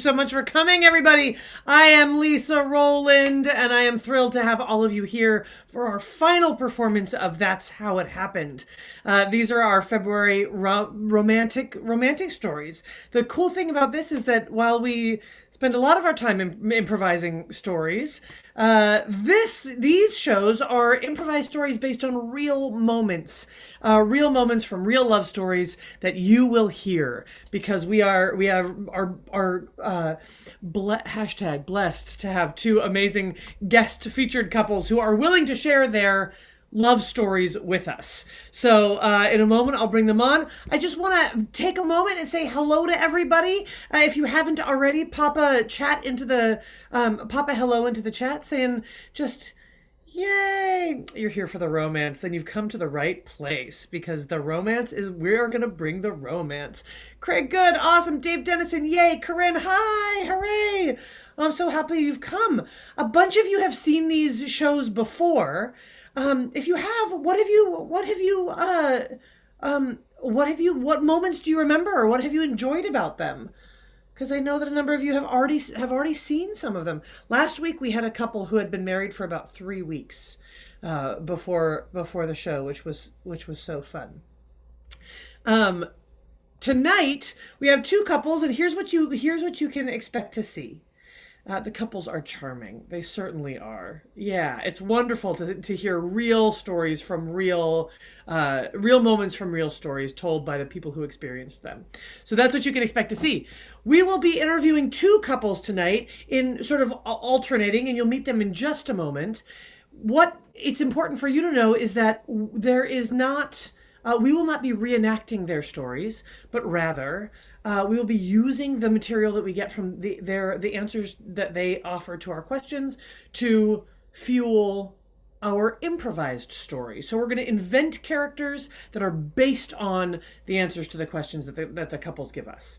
so much for coming, everybody. I am Lisa Rowland, and I am thrilled to have all of you here for our final performance of That's How It Happened. These are our February romantic stories. The cool thing about this is that while we spend a lot of our time improvising stories, these shows are improvised stories based on real moments from real love stories that you will hear, because we have hashtag blessed to have two amazing guest featured couples who are willing to share their love stories with us. So in a moment, I'll bring them on. I just want to take a moment and say hello to everybody. If you haven't already, pop a hello into the chat saying just, yay, you're here for the romance. Then you've come to the right place, because the romance is, we're going to bring the romance. Craig Good, awesome. Dave Dennison, yay. Corinne, hi, hooray. I'm so happy you've come. A bunch of you have seen these shows before. If you have, what moments do you remember, or what have you enjoyed about them? Because I know that a number of you have already seen some of them. Last week we had a couple who had been married for about 3 weeks before the show, which was so fun. Tonight we have two couples, and here's what you can expect to see. The couples are charming. They certainly are. Yeah, it's wonderful to hear real stories from real moments from real stories told by the people who experienced them. So that's what you can expect to see. We will be interviewing two couples tonight in sort of alternating, and you'll meet them in just a moment. What it's important for you to know is that there is not, we will not be reenacting their stories, but rather we will be using the material that we get from the answers that they offer to our questions to fuel our improvised story. So we're going to invent characters that are based on the answers to the questions that the couples give us.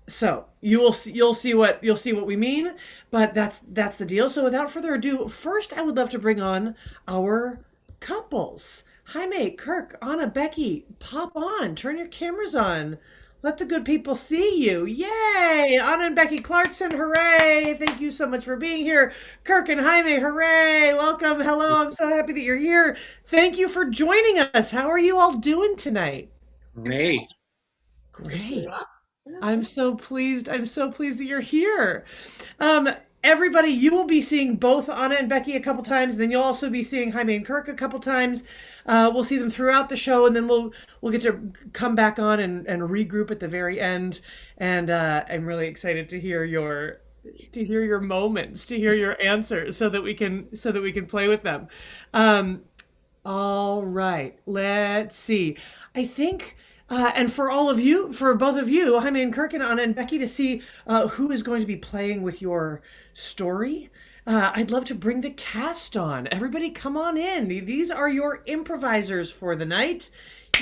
So you'll see what we mean, but that's the deal. So without further ado, first I would love to bring on our couples. Jaime, Kirk, Anna, Becky, pop on, turn your cameras on. Let the good people see you. Yay! Anna and Becky Clarkson, hooray! Thank you so much for being here. Kirk and Jaime, hooray! Welcome. Hello. I'm so happy that you're here. Thank you for joining us. How are you all doing tonight? Great. I'm so pleased. That you're here. Everybody, you will be seeing both Anna and Becky a couple times, and then you'll also be seeing Jaime and Kirk a couple times. We'll see them throughout the show, and then we'll get to come back on and regroup at the very end. And I'm really excited to hear your moments, to hear your answers, so that we can play with them. All right, let's see. I think. And for both of you, Jaime and Kirk and Anna and Becky, to see who is going to be playing with your story, I'd love to bring the cast on. Everybody come on in. These are your improvisers for the night.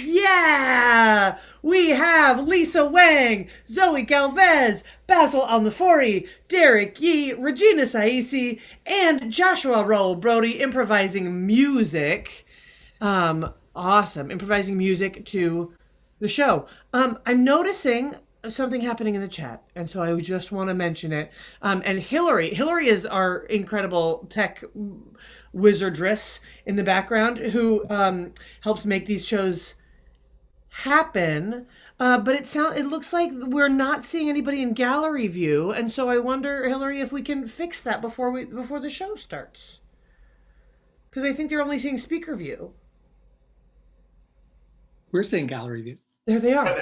Yeah! We have Lisa Wang, Zoe Galvez, Basil Alnafori, Derek Yee, Regina Saisi, and Joshua Roll Brody improvising music. Awesome. Improvising music to the show. I'm noticing something happening in the chat, and so I just want to mention it. And Hillary is our incredible tech wizardress in the background who helps make these shows happen. But it looks like we're not seeing anybody in gallery view, and so I wonder, Hillary, if we can fix that before the show starts, because I think they're only seeing speaker view. We're seeing gallery view. There they are.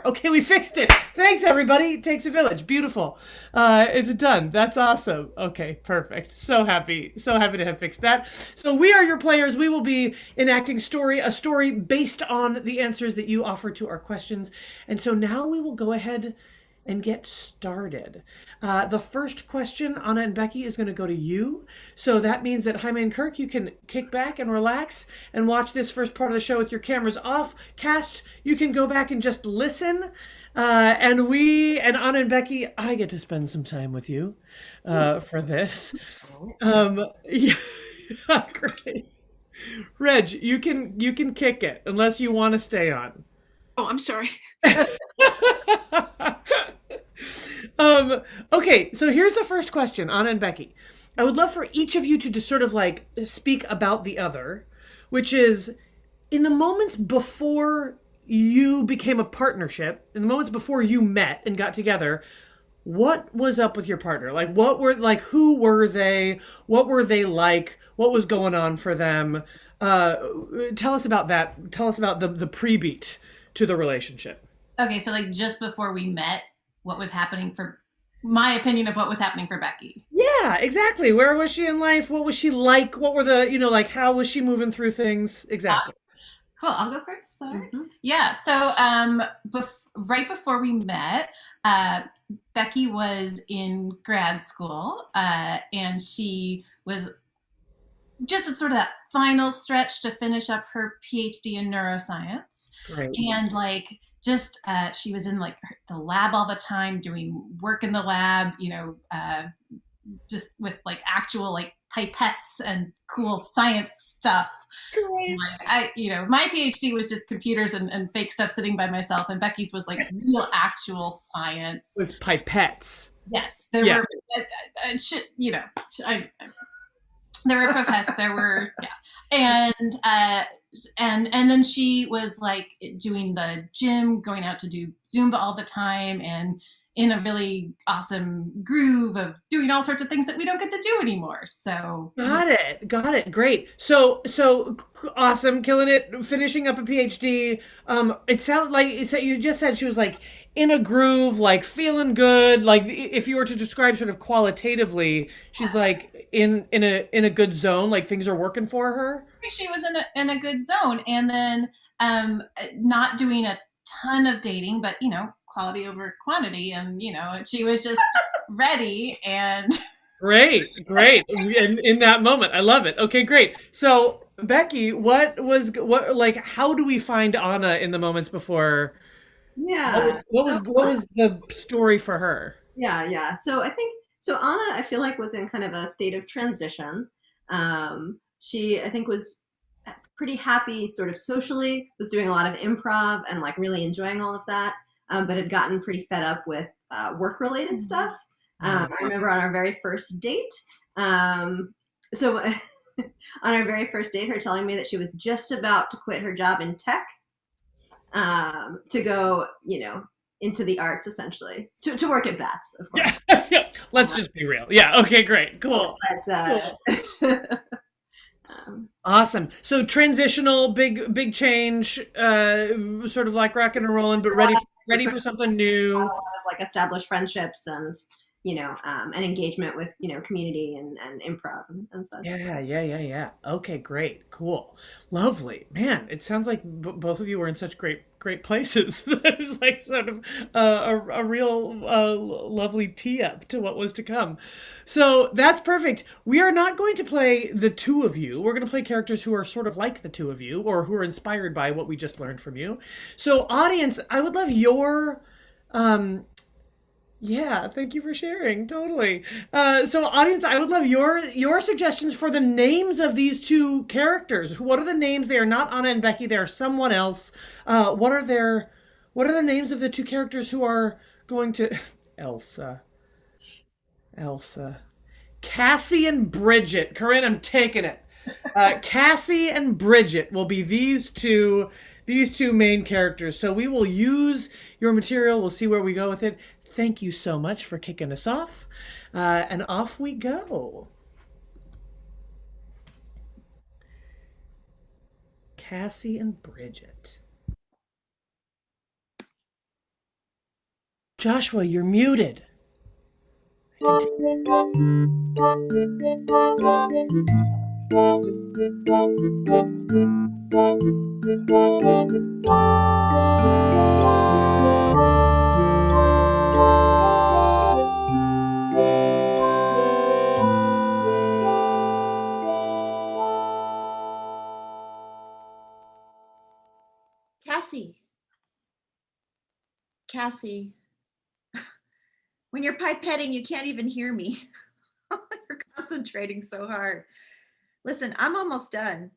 Okay, we fixed it. Thanks, everybody. It takes a village. Beautiful. It's done. That's awesome. Okay, perfect. So happy to have fixed that. So we are your players. We will be enacting a story based on the answers that you offer to our questions. And so now we will go ahead and get started. The first question, Anna and Becky, is going to go to you. So that means that Jaime and Kirk, you can kick back and relax and watch this first part of the show with your cameras off. Cast, you can go back and just listen. And Anna and Becky, I get to spend some time with you for this. Yeah, great. Reg, you can kick it unless you want to stay on. Oh, I'm sorry. um, okay, so here's the first question, Anna and Becky. I would love for each of you to just sort of like speak about the other, which is in the moments before you became a partnership, in the moments before you met and got together, what was up with your partner? Like, what were, like, who were they? What were they like? What was going on for them? Uh, Tell us about that. Tell us about the pre-beat to the relationship. Okay, so like just before we met, what was happening for my opinion of what was happening for Becky? Yeah, exactly. Where was she in life? What was she like? What were the, like, how was she moving through things? Exactly. Cool. I'll go first. Sorry. Mm-hmm. Yeah. So, right before we met, Becky was in grad school, and she was just at sort of that final stretch to finish up her PhD in neuroscience. Great. And like, just she was in like the lab all the time, doing work in the lab, just with like actual like pipettes and cool science stuff. Great. My PhD was just computers and fake stuff sitting by myself, and Becky's was like real actual science. With pipettes. Yes, there were, there were pipettes, there were, yeah, and then she was like doing the gym, going out to do Zumba all the time, and in a really awesome groove of doing all sorts of things that we don't get to do anymore. So Got it. Great. So awesome, killing it, finishing up a PhD. It sounded like you just said she was like in a groove, like feeling good. Like if you were to describe sort of qualitatively, she's like in a good zone. Like things are working for her. she was in a good zone, and then not doing a ton of dating, but quality over quantity, and she was just ready and Great. In that moment, I love it. Okay, great. So Becky, like? How do we find Anna in the moments before? Yeah. What was the story for her? Yeah. So I think so. Anna, I feel like was in kind of a state of transition. She, I think, was pretty happy, sort of socially. Was doing a lot of improv and like really enjoying all of that. But had gotten pretty fed up with work-related stuff. I remember on our very first date. So on our very first date, her telling me that she was just about to quit her job in tech to go, into the arts, essentially, to work at Bats, of course. Yeah. Let's just be real. Yeah. Okay. Great. Cool. But, Awesome. So transitional, big change, sort of like rocking and rolling, but ready for something new. like established friendships and an engagement with community and improv and such. Yeah. Okay, great, cool, lovely. Man, it sounds like both of you were in such great places. It's like sort of a real lovely tee up to what was to come. So that's perfect. We are not going to play the two of you. We're going to play characters who are sort of like the two of you, or who are inspired by what we just learned from you. So audience, I would love your yeah, thank you for sharing. Totally. So, audience, I would love your suggestions for the names of these two characters. What are the names? They are not Anna and Becky. They are someone else. What are the names of the two characters who are going to Elsa, Cassie and Bridget. Corinne, I'm taking it. Cassie and Bridget will be these two main characters. So we will use your material. We'll see where we go with it. Thank you so much for kicking us off. And off we go. Cassie and Bridget. Joshua, you're muted. Cassie, when you're pipetting, you can't even hear me. You're concentrating so hard. Listen, I'm almost done.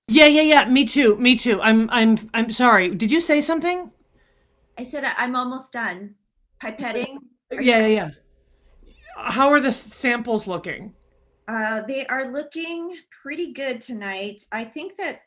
Yeah. Me too. I'm sorry. Did you say something? I said I'm almost done. Pipetting. Yeah. How are the samples looking? They are looking pretty good tonight. I think that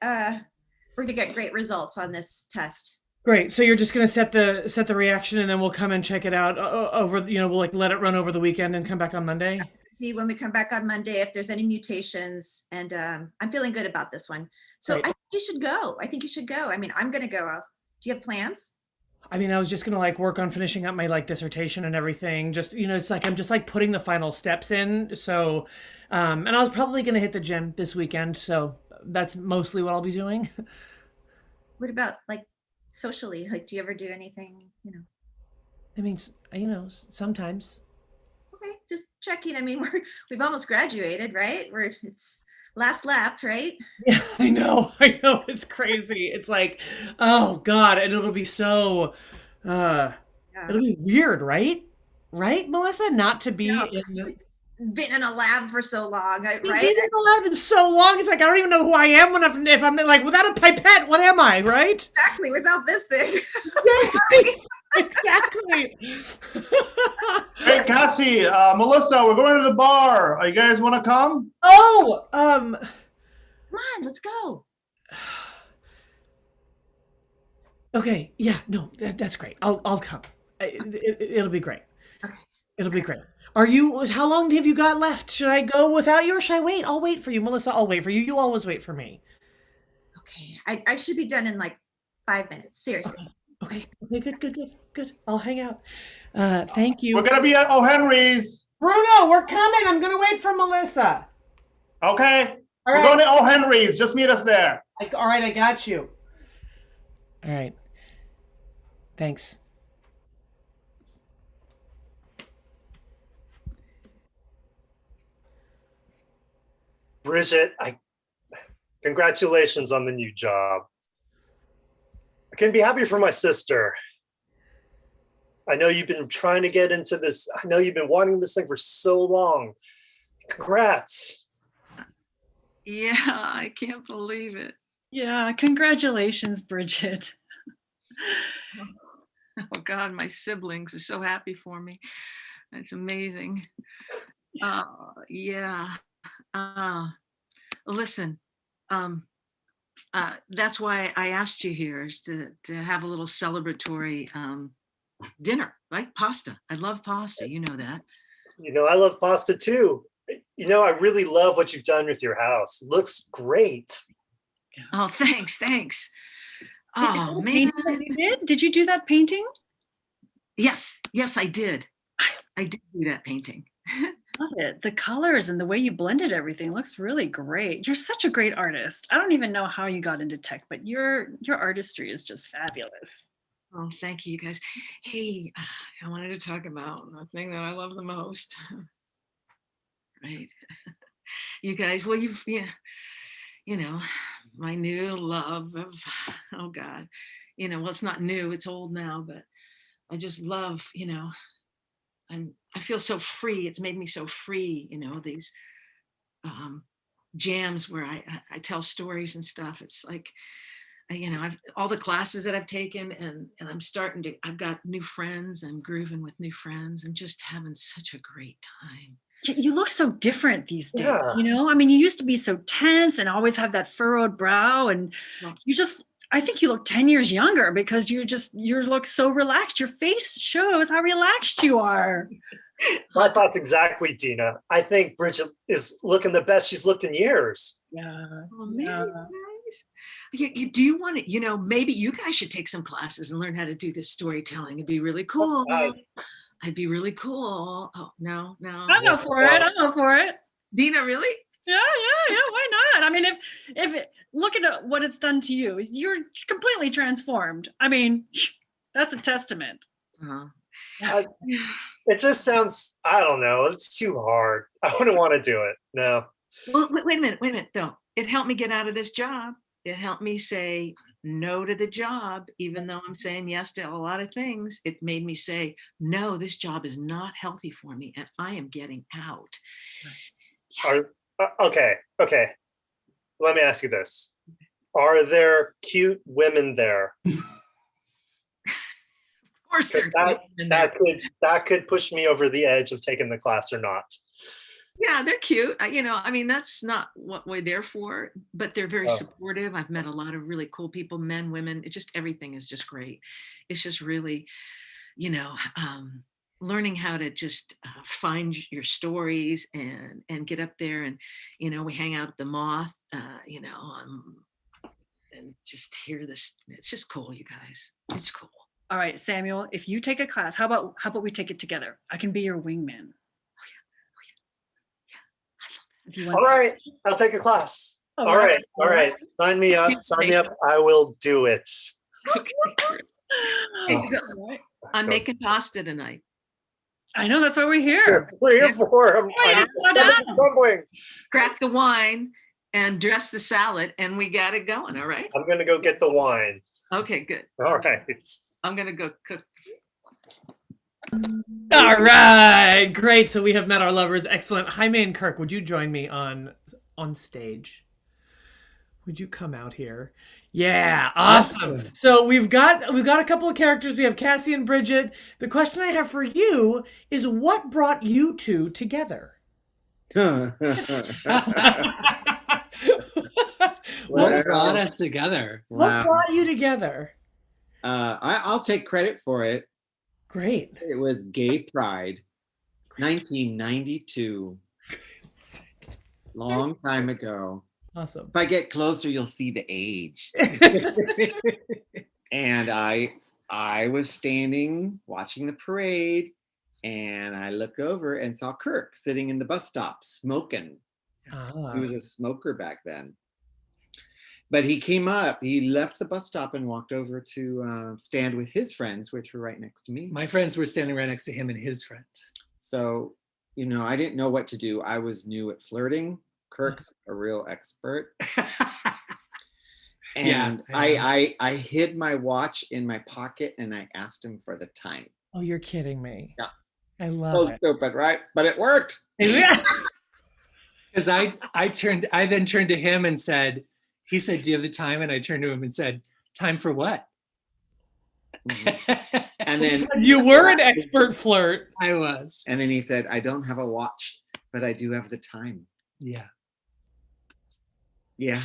we're gonna get great results on this test. Great. So you're just going to set the reaction, and then we'll come and check it out over. We'll like let it run over the weekend and come back on Monday. See when we come back on Monday if there's any mutations, and I'm feeling good about this one. So Great. I think you should go. I think you should go. I mean, I'm gonna go. Do you have plans? I mean, I was just gonna like work on finishing up my like dissertation and everything. Just it's like I'm just like putting the final steps in. So, and I was probably gonna hit the gym this weekend. So that's mostly what I'll be doing. What about like socially? Like, do you ever do anything? I mean, sometimes. Okay, just checking. I mean, we've almost graduated, right? It's last lap, right? Yeah, I know, it's crazy. It's like, oh God, and it'll be so, Yeah. it'll be weird, right? Right, Melissa, not to be No, in the. it's been in a lab for so long, I've right? been in the lab in so long. It's like I don't even know who I am if I'm like without a pipette. What am I, right? Exactly, without this thing. Exactly. Hey, Cassie, Melissa, we're going to the bar. You guys want to come? Oh, Come on, let's go. okay, yeah, no, that's great. I'll come. It'll be great. Okay. It'll be great. How long have you got left? Should I go without you or should I wait? I'll wait for you, Melissa. I'll wait for you. You always wait for me. Okay, I should be done in like 5 minutes. Seriously. Okay, good. I'll hang out. Thank you. We're going to be at O. Henry's. Bruno, we're coming. I'm going to wait for Melissa. Okay. All We're right. going to O. Henry's. Just meet us there. All right, I got you. All right. Thanks. Bridget, congratulations on the new job. I can be happy for my sister. I know you've been trying to get into this. I know you've been wanting this thing for so long. Congrats. Yeah, I can't believe it. Yeah, congratulations, Bridget. Oh God, my siblings are so happy for me. It's amazing. Yeah. Listen, that's why I asked you here is to have a little celebratory dinner, right? Pasta. I love pasta. You know that. I love pasta too. I really love what you've done with your house. It looks great. Oh, thanks. Oh, Painting man. that you did? Did you do that painting? Yes, I did. I did do that painting. Love it. The colors and the way you blended everything looks really great. You're such a great artist. I don't even know how you got into tech, but your artistry is just fabulous. Oh, thank you, guys. Hey, I wanted to talk about the thing that I love the most. Right. You guys, well, my new love of, oh God, well, it's not new, it's old now, but I just love, and I feel so free. It's made me so free, these jams where I tell stories and stuff. It's like, all the classes that I've taken and I've got new friends. I'm grooving with new friends. I'm just having such a great time. You look so different these days, Yeah. I mean, you used to be so tense and always have that furrowed brow, and I think you look 10 years younger because you look so relaxed. Your face shows how relaxed you are. My thoughts exactly, Dina. I think Bridget is looking the best she's looked in years. Yeah. Oh, man, guys. Do you want to, maybe you guys should take some classes and learn how to do this storytelling. It'd be really cool. I'd be really cool. Oh, no. I'm up for it. Dina, really? Yeah, why not? I mean, if look at what it's done to you. You're completely transformed. I mean, that's a testament. Uh-huh. It just sounds, I don't know, it's too hard. I wouldn't want to do it. No. Well, wait a minute, though. It helped me get out of this job. It helped me say no to the job, even though I'm saying yes to a lot of things. It made me say, no, this job is not healthy for me, and I am getting out. Okay. Let me ask you this. Are there cute women there? Of course they're That, cute. And they're- that could push me over the edge of taking the class or not. yeah, they're cute. I mean, that's not what we're there for, but they're very Oh. supportive. I've met a lot of really cool people, men, women. It just, everything is just great. It's just really, learning how to just find your stories and get up there and, we hang out at the Moth, and just hear this. It's just cool, you guys. It's cool. All right, Samuel, if you take a class, how about we take it together? I can be your wingman. If you want. All right, I'll take a class. All All right. right. Sign me up. Sign me up. I will do it. Okay, great. I'm making pasta tonight. I know, that's why we're here. We're here for him. Yeah, slow down. Crumbling. Crack the wine and dress the salad, and we got it going. All right. I'm gonna go get the wine. Okay, good. All right. I'm gonna go cook. All right, great. So we have met our lovers. Excellent. Jaime and Kirk, would you join me on stage? Would you come out here? Yeah, awesome. So we've got a couple of characters. We have Cassie and Bridget. The question I have for you is, what brought you two together? What brought us together? What brought you together? I'll take credit for it. Great. It was Gay Pride, 1992. Long time ago. Awesome. If I get closer, you'll see the age. And I was standing watching the parade, and I looked over and saw Kirk sitting in the bus stop smoking. He was a smoker back then. But he came up, he left the bus stop and walked over to stand with his friends, which were right next to me. My friends were standing right next to him and his friend. So, I didn't know what to do. I was new at flirting. Kirk's a real expert. And I hid my watch in my pocket and I asked him for the time. Oh, you're kidding me. Yeah. I love it. Stupid, right? But it worked. Because I then turned to him and said, he said, do you have the time? And I turned to him and said, time for what? Mm-hmm. And then you were an expert flirt. I was. And then he said, I don't have a watch, but I do have the time. Yeah. Yeah.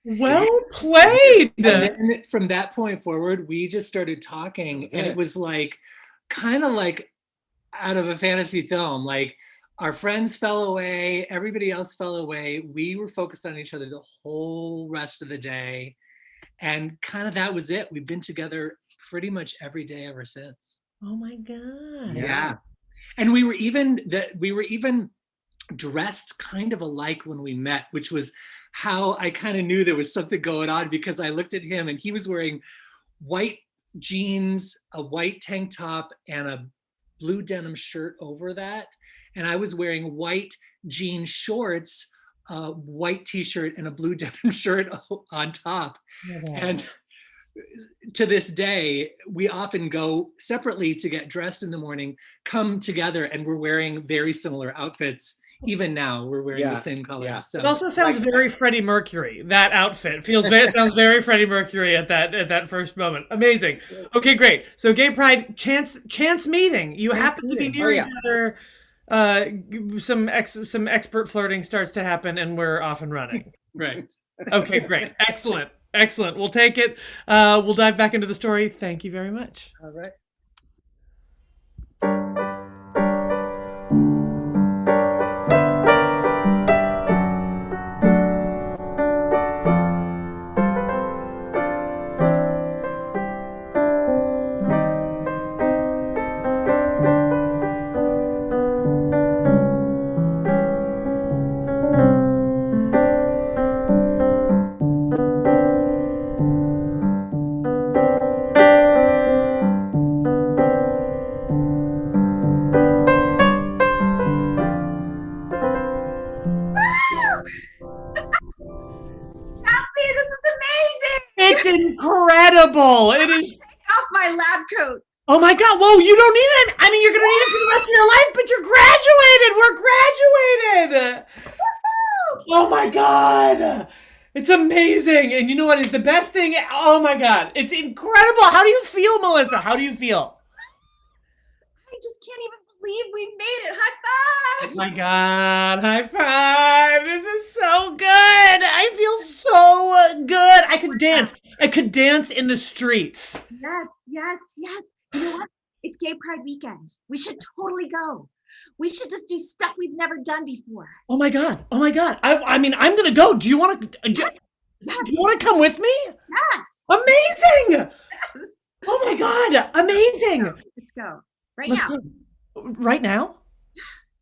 Well played. And then from that point forward, we just started talking, and it was like, kind of like out of a fantasy film. Like, our friends fell away, everybody else fell away. We were focused on each other the whole rest of the day. And kind of that was it. We've been together pretty much every day ever since. Oh my God. Yeah. And we were even dressed kind of alike when we met, which was how I kind of knew there was something going on, because I looked at him and he was wearing white jeans, a white tank top, and a blue denim shirt over that. And I was wearing white jean shorts, a white t-shirt, and a blue denim shirt on top. And to this day, we often go separately to get dressed in the morning, come together, and we're wearing very similar outfits. Even now, we're wearing the same colors. Yeah. So It also sounds very Freddie Mercury. That outfit sounds very Freddie Mercury at that first moment. Amazing. Okay, great. So Gay Pride, chance meeting. You happen to be near each other. Some expert flirting starts to happen, and we're off and running. Right. Okay, great. Excellent. We'll take it. We'll dive back into the story. Thank you very much. All right. It's incredible. It is. Off my lab coat. Oh my God. Whoa, you don't need it. I mean, you're going to need it for the rest of your life, but you're graduated. We're graduated. Oh my God. It's amazing. And you know what is the best thing? Oh my God. It's incredible. How do you feel, Melissa? How do you feel? I just can't even believe we made it. High Oh five! my God. High five. This is so good. I feel so good. I could dance. I could dance in the streets. Yes, yes, yes. You know what? It's Gay Pride weekend. We should totally go. We should just do stuff we've never done before. Oh my God. Oh my God. I mean, I'm going to go. Do you want to? Yes, Do you want to come with me? yes. Amazing. Yes. Oh my God. Amazing. Let's go. Right Let's now. go. Right now?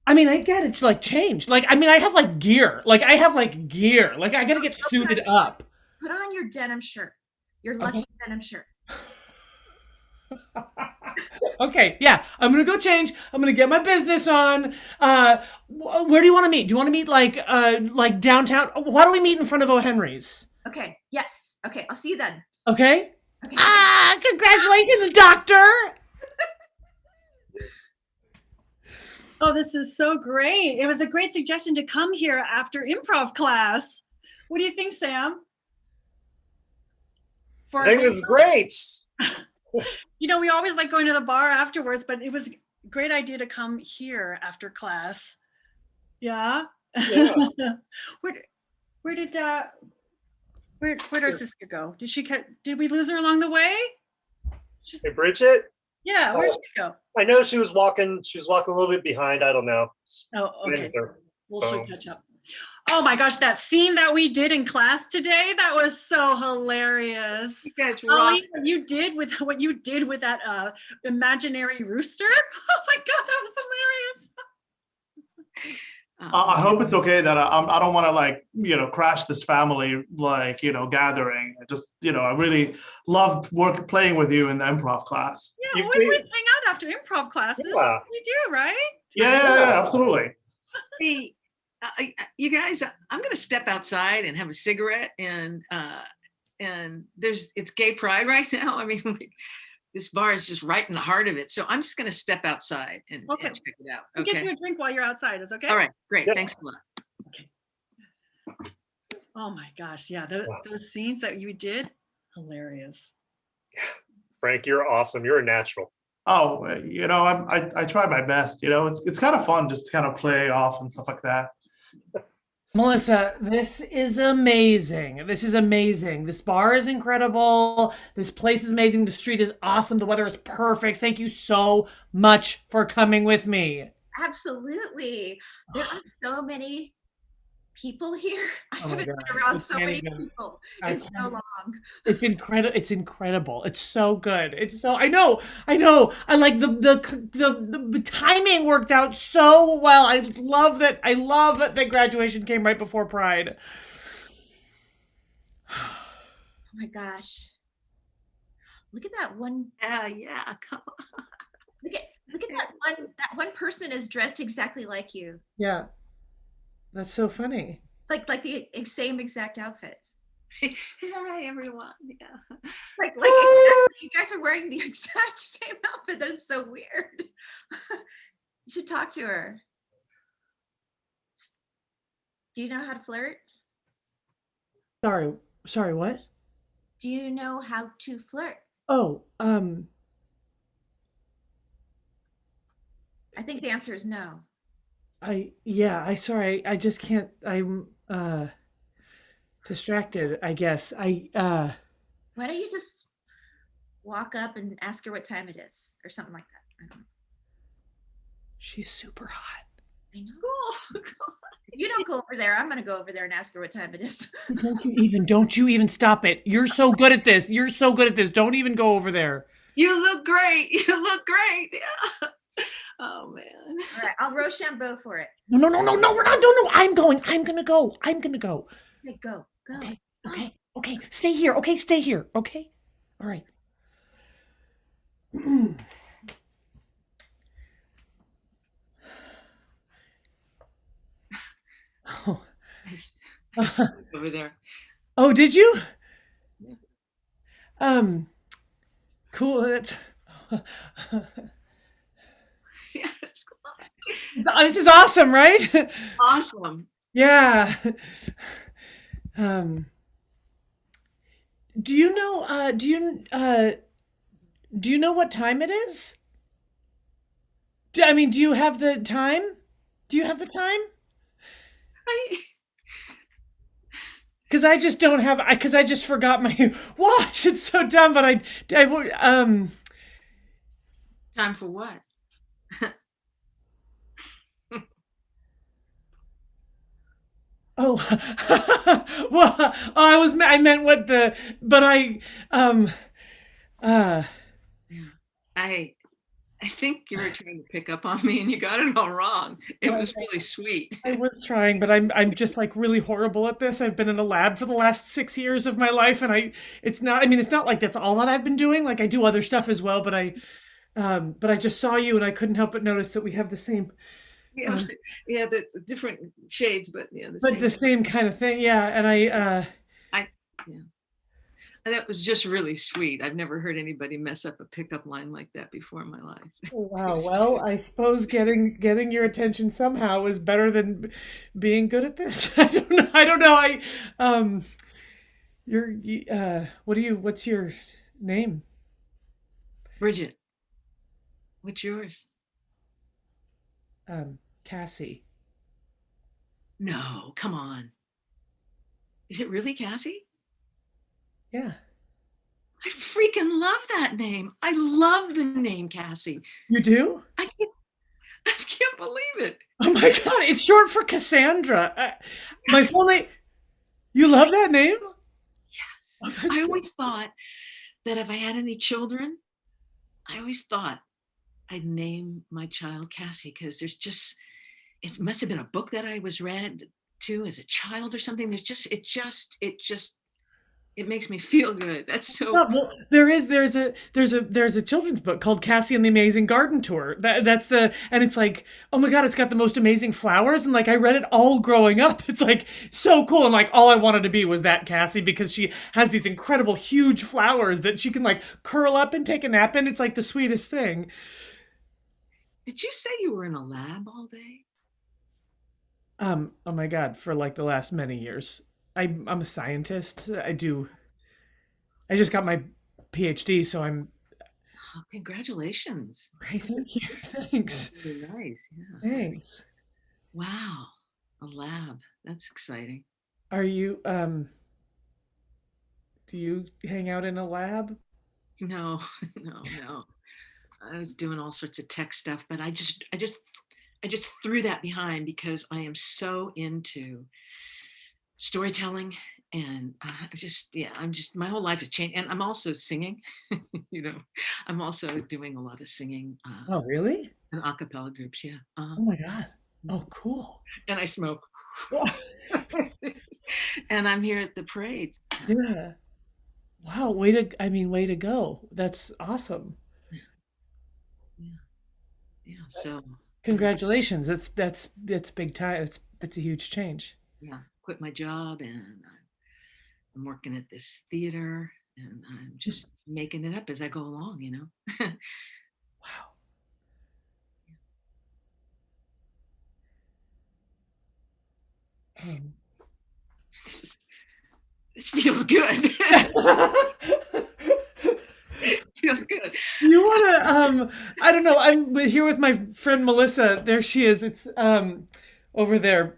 I mean, I get it. Like change. Like, I mean, I have like gear. Like, I have like gear. Like, I gotta get suited up. Put on your denim shirt. Your lucky denim shirt. Okay, yeah. I'm gonna go change. I'm gonna get my business on. Where do you want to meet? Do you want to meet like downtown? Why don't we meet in front of O. Henry's? Okay. Yes. Okay. I'll see you then. Okay. Okay. Congratulations, doctor. Oh, this is so great. It was a great suggestion to come here after improv class. What do you think, Sam? I think it was great. You know, we always like going to the bar afterwards, but it was a great idea to come here after class. Yeah. Yeah. Where'd our sister go? Did we lose her along the way? Hey, Bridget? Yeah, where'd she go? I know she was walking a little bit behind. I don't know. Oh, okay. With her We'll phone. catch up. Oh my gosh, that scene that we did in class today, that was so hilarious. You guys Ollie, rock. what you did with that imaginary rooster. Oh my God, that was hilarious. I hope it's okay that I don't want to crash this family gathering. I really loved playing with you in the improv class. Yeah, we always hang out after improv classes. Yeah. That's what we do, right? Yeah, absolutely. Hey, you guys, I'm going to step outside and have a cigarette, and it's Gay Pride right now. I mean, this bar is just right in the heart of it. So I'm just going to step outside and check it out. We'll Okay. get you a drink while you're outside. Is okay? All right. Great. Yeah. Thanks a lot. Oh my gosh, yeah, those scenes that you did, hilarious. Frank, you're awesome. You're a natural. Oh, I try my best. It's kind of fun just to kind of play off and stuff like that. Melissa, this is amazing. This is amazing. This bar is incredible. This place is amazing. The street is awesome. The weather is perfect. Thank you so much for coming with me. Absolutely. There are so many people here. I Oh my haven't God. been around I so can't many even- people I in so can't- long. It's incredible. It's incredible. It's so good. It's so. I know. I like the timing worked out so well. I love that. I love that the graduation came right before Pride. Oh my gosh. Look at that one. Yeah. Come on. Look at that one person is dressed exactly like you. Yeah, that's so funny. Like the same exact outfit. Hi, everyone. Yeah. Like exactly, you guys are wearing the exact same outfit. That is so weird. You should talk to her. Do you know how to flirt? Sorry. What? Do you know how to flirt? Oh, I think the answer is no. sorry. I just can't. I'm distracted, I guess. Why don't you just walk up and ask her what time it is or something like that? I don't know. She's super hot. I know. You don't go over there. I'm going to go over there and ask her what time it is. Don't you even stop it. You're so good at this. Don't even go over there. You look great. You look great. Yeah. Oh, man. All right. I'll Rochambeau for it. No, we're not. No, I'm going to go. Okay, go. Okay. Stay here. Okay. All right. Oh. Over there. Oh, did you? Cool. That's Yes. this is awesome, right? Awesome. Yeah. Do you know? Do you know what time it is? I mean, do you have the time? Do you have the time? I, Because I just don't have. Because I just forgot my watch. It's so dumb. But I would. time for what? Oh, well, I meant what the. But uh. Yeah. I think you were trying to pick up on me and you got it all wrong. It was really sweet. I was trying, but I'm just like really horrible at this. I've been in a lab for the last 6 years of my life, and it's not. I mean, it's not like that's all that I've been doing. Like I do other stuff as well, but I just saw you, and I couldn't help but notice that we have the same. Yeah, yeah, the different shades, but yeah, the same kind of thing. Yeah, and yeah. And that was just really sweet. I've never heard anybody mess up a pickup line like that before in my life. Oh, wow. Well, I suppose getting your attention somehow is better than being good at this. I don't know. I don't know. What's your name? Bridget, what's yours? Cassie. No, come on. Is it really Cassie? Yeah. I freaking love that name. I love the name Cassie. You do? I can't believe it. Oh my God. It's short for Cassandra. My full name. You love that name? Yes. Oh, I always thought that if I had any children, I always thought I'd name my child Cassie because there's just, it must have been a book that I was read to as a child or something. It makes me feel good. That's so. Yeah, well, there's a children's book called Cassie and the Amazing Garden Tour. And it's like, oh my God, it's got the most amazing flowers. And like, I read it all growing up. It's like so cool. And like, all I wanted to be was that Cassie because she has these incredible, huge flowers that she can like curl up and take a nap in. It's like the sweetest thing. Did you say you were in a lab all day? Oh my God, for like the last many years. I'm a scientist. I just got my PhD, so I'm. Oh, congratulations! Thank you. Thanks. That's really nice. Yeah. Thanks. Wow, a lab. That's exciting. Are you Do you hang out in a lab? No. I was doing all sorts of tech stuff, but I just threw that behind because I am so into storytelling and my whole life has changed, and I'm also singing. I'm also doing a lot of singing. Oh, really? And a cappella groups. Yeah. Oh my God. Oh, cool. And I smoke. And I'm here at the parade. Yeah. Wow. Way to go. That's awesome. Yeah. So congratulations. That's big time. It's a huge change. Yeah. Quit my job and I'm working at this theater and I'm just making it up as I go along, Wow. This feels good. Feels good. You want to I don't know, I'm here with my friend Melissa. There she is. It's over there.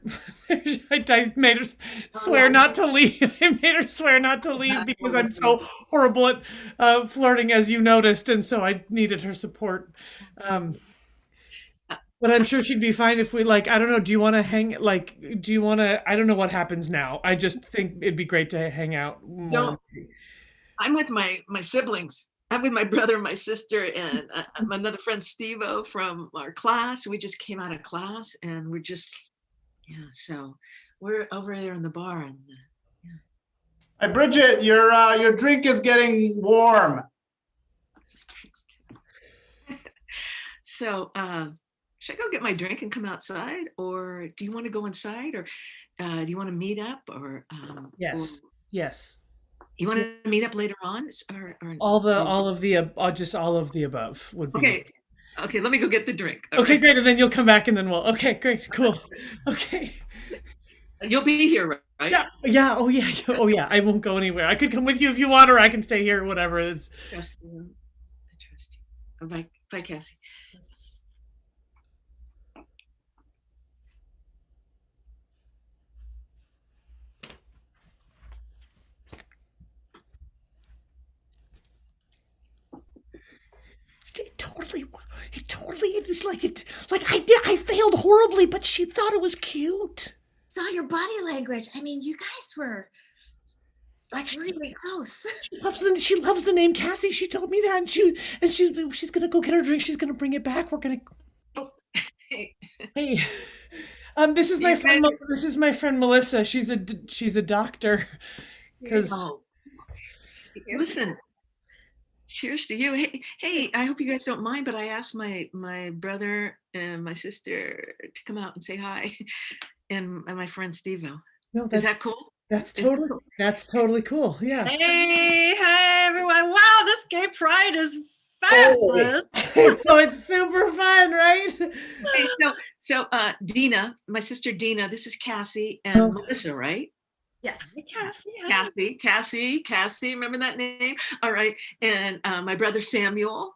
I made her swear not to leave. I made her swear not to leave because I'm so horrible at flirting, as you noticed, and so I needed her support. But I'm sure she'd be fine if we I don't know, do you want to I don't know what happens now. I just think it'd be great to hang out more. I'm with my siblings. I'm with my brother and my sister and another friend, Steve-O, from our class. We just came out of class and we're just, so we're over there in the bar. And Hey, Bridget, your drink is getting warm. So should I go get my drink and come outside, or do you want to go inside, or do you want to meet up, or Yes. You want to meet up later on, or all of the above would be okay. Let me go get the drink. Okay, great, and then you'll come back, and then okay, great, cool. Okay, you'll be here, right? Yeah, yeah, oh yeah, oh yeah. I won't go anywhere. I could come with you if you want, or I can stay here, whatever. It's Trust you. I trust you. Bye, bye, Cassie. it was like I failed horribly, but she thought it was cute. Saw your body language. I mean, you guys were like really close. She loves the name Cassie. She told me that, and she's gonna go get her drink. She's gonna bring it back. We're gonna. Hey. Hey, this is my friend. This is my friend Melissa. She's a doctor. Because Oh, listen. Cheers to you. Hey, I hope you guys don't mind, but I asked my brother and my sister to come out and say hi, and my friend Steve-O. no, Is that cool? that's totally cool. Yeah. Hey, everyone. Wow, this gay pride is fabulous. So it's super fun, right? Hey, so Dina, my sister Dina, this is Cassie and Melissa, right? Yes. Cassie, remember that name? All right. And my brother Samuel.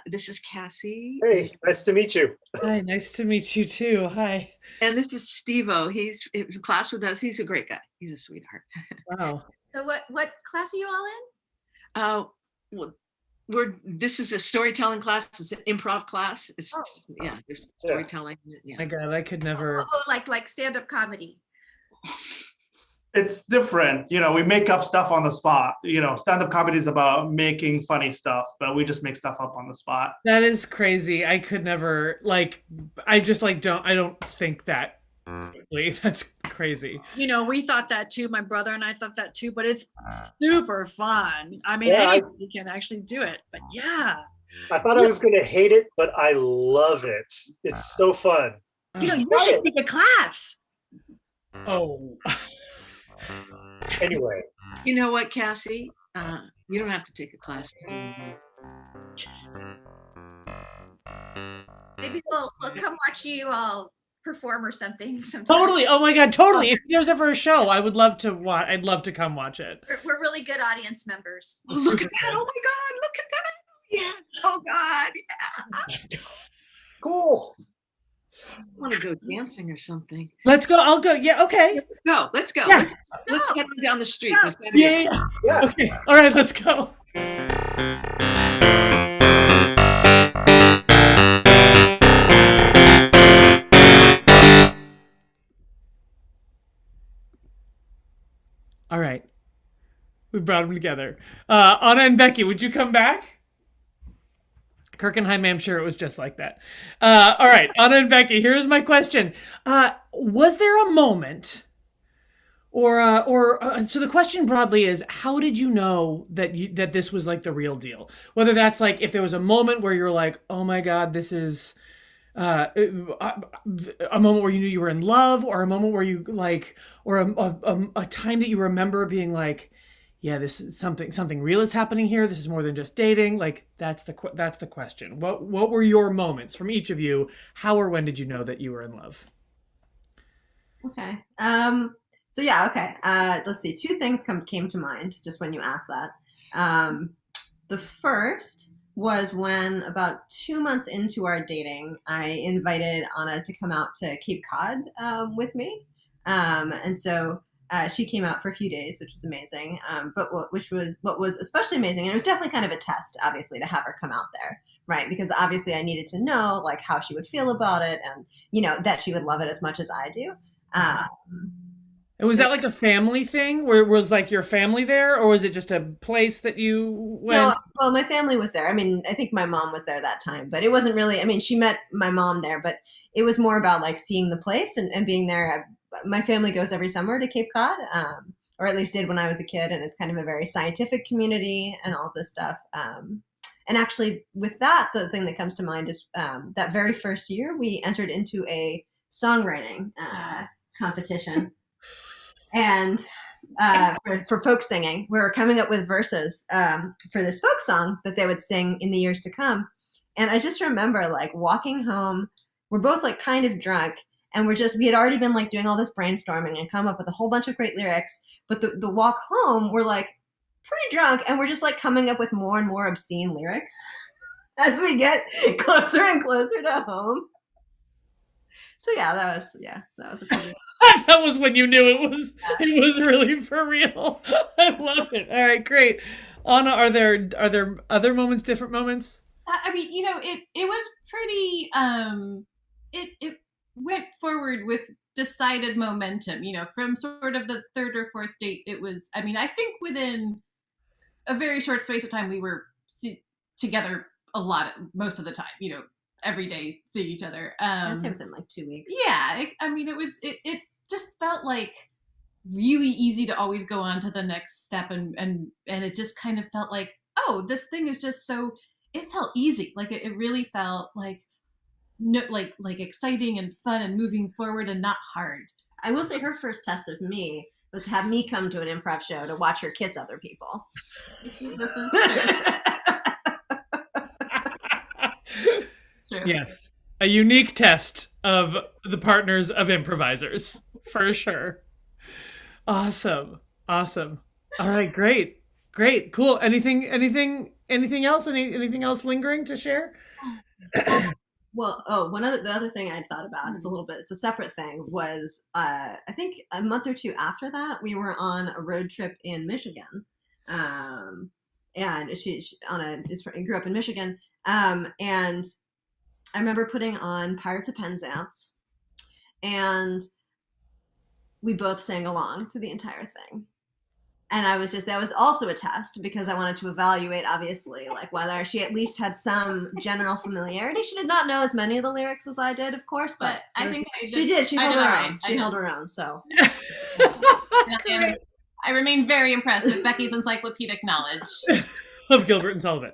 This is Cassie. Hey, nice to meet you. Hi, nice to meet you too. Hi. And this is Steve-O. He's in class with us. He's a great guy. He's a sweetheart. Wow. So what class are you all in? Well, this is a storytelling class. It's an improv class. It's there's storytelling. Yeah. My God, I could never. Oh, like stand-up comedy. It's different. We make up stuff on the spot. Stand-up comedy is about making funny stuff, but we just make stuff up on the spot. That is crazy. I could never I don't think that quickly. That's crazy. We thought that too. My brother and I thought that too, but it's super fun. I mean, Yeah, anybody can actually do it, but yeah. I thought I was going to hate it, but I love it. It's so fun. You should take a class. Oh. Anyway. You know what, Cassie? You don't have to take a class. Maybe we'll come watch you all perform or something sometime. Totally. Oh my God, totally. If there's ever a show, I would love to watch. I'd love to come watch it. We're really good audience members. Look at that. Oh my God. Look at that. Yes. Oh God. Yeah. Cool. I want to go dancing or something. Let's go. I'll go. Yeah. Okay. Let's go. Yeah. Let's head on down the street. Yeah. Okay. All right. Let's go. All right. We brought them together. Anna and Becky, would you come back? Kirkenheim, I'm sure it was just like that. All right, Anna and Becky, here's my question. Was there a moment, so the question broadly is, how did you know that this was like the real deal? Whether that's like, if there was a moment where you're like, oh my God, this is a moment where you knew you were in love, or a moment where you like, or a time that you remember being like, yeah, this is something real is happening here. This is more than just dating. Like that's the question. What were your moments from each of you? How or when did you know that you were in love? Okay. So yeah. Okay. Let's see. Two things came to mind just when you asked that. The first was when, about 2 months into our dating, I invited Anna to come out to Cape Cod with me, and so. She came out for a few days, which was amazing. But what was especially amazing, and it was definitely kind of a test, obviously, to have her come out there, right? Because obviously I needed to know like how she would feel about it, and that she would love it as much as I do. And was that like a family thing, where was like your family there, or was it just a place that you went? No, well, my family was there. I mean, I think my mom was there that time, but it wasn't really. I mean, she met my mom there, but it was more about like seeing the place and being there. My family goes every summer to Cape Cod, or at least did when I was a kid, and it's kind of a very scientific community and all this stuff. And actually, with that, the thing that comes to mind is that very first year we entered into a songwriting competition, and for folk singing, we were coming up with verses for this folk song that they would sing in the years to come. And I just remember like walking home. We're both like kind of drunk. and we had already been like doing all this brainstorming and come up with a whole bunch of great lyrics. But the walk home, we're like pretty drunk, and we're just like coming up with more and more obscene lyrics as we get closer and closer to home. So yeah, that was a pretty. That was when you knew it was really for real. I love it. All right, great. Anna, are there other moments, different moments? I mean, it was pretty. It went forward with decided momentum. From sort of the third or fourth date, it was. I mean, I think within a very short space of time, we were together most of the time. Every day, seeing each other. I'd say within like 2 weeks. Yeah, it just felt like really easy to always go on to the next step, and it just kind of felt like, oh, this thing is just so. It felt easy, like it really felt like like exciting and fun and moving forward and not hard. I will say her first test of me was to have me come to an improv show to watch her kiss other people. This is true. True. Yes, a unique test of the partners of improvisers, for sure. Awesome. All right, great, cool. Anything else? Anything else lingering to share? Well, the other thing I'd thought about, it's a separate thing, was I think a month or two after that, we were on a road trip in Michigan. And she grew up in Michigan. And I remember putting on Pirates of Penzance, and we both sang along to the entire thing. And that was also a test, because I wanted to evaluate, obviously, like whether she at least had some general familiarity. She did not know as many of the lyrics as I did, of course, but I think she did. She held her own. She held her own. So I remain very impressed with Becky's encyclopedic knowledge of Gilbert and Sullivan.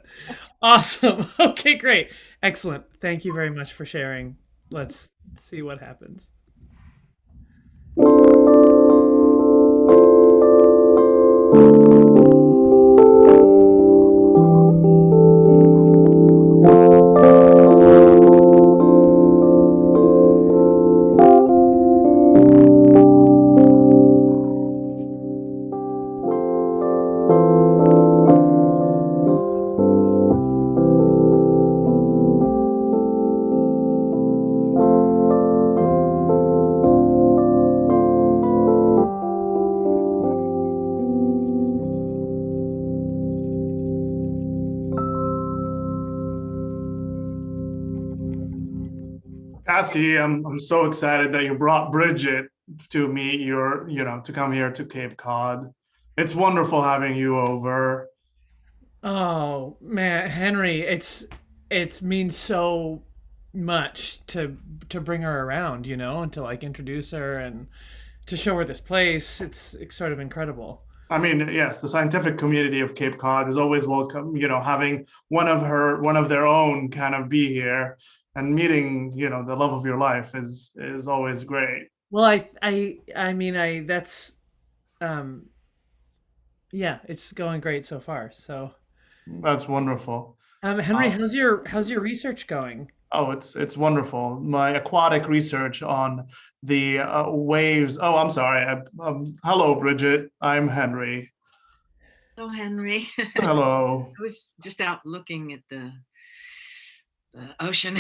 Awesome. Okay, great. Excellent. Thank you very much for sharing. Let's see what happens. Cassie, I'm so excited that you brought Bridget to meet to come here to Cape Cod. It's wonderful having you over. Oh man, Henry, it means so much to bring her around, and to like introduce her and to show her this place. It's sort of incredible. I mean, yes, the scientific community of Cape Cod is always welcome, having one of their own kind of be here. And meeting, the love of your life is always great. Well, it's going great so far. So that's wonderful. Henry, how's your research going? Oh, it's wonderful. My aquatic research on the waves. Oh, I'm sorry. Hello, Bridget. I'm Henry. Hello, Henry. Hello. I was just out looking at the ocean.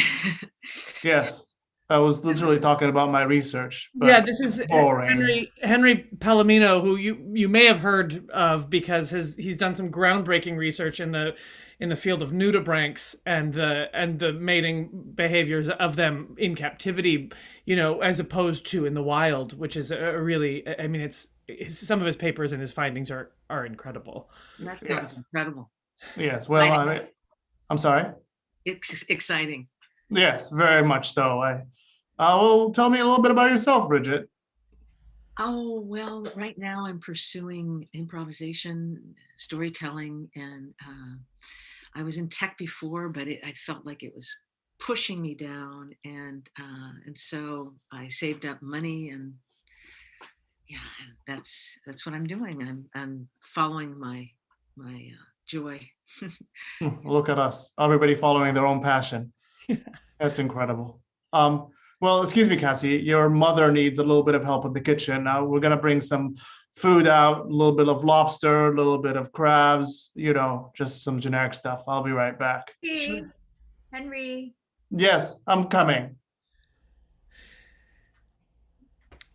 Yes, I was literally talking about my research. Yeah, this is boring. Henry Palomino, who you may have heard of because he's done some groundbreaking research in the field of nudibranchs and the mating behaviors of them in captivity, as opposed to in the wild, which is a really, I mean, some of his papers and his findings are incredible. That sounds incredible. Yes, well, I'm sorry. It's exciting. Yes, very much so. Well, tell me a little bit about yourself, Bridget. Oh, well, right now I'm pursuing improvisation, storytelling, and I was in tech before, but I felt like it was pushing me down, and so I saved up money, and that's what I'm doing. I'm following my joy. Look at us, everybody following their own passion. That's incredible. Well, excuse me, Cassie, your mother needs a little bit of help in the kitchen. Now we're gonna bring some food out, a little bit of lobster, a little bit of crabs, just some generic stuff. I'll be right back. Hey, Henry. Yes, I'm coming.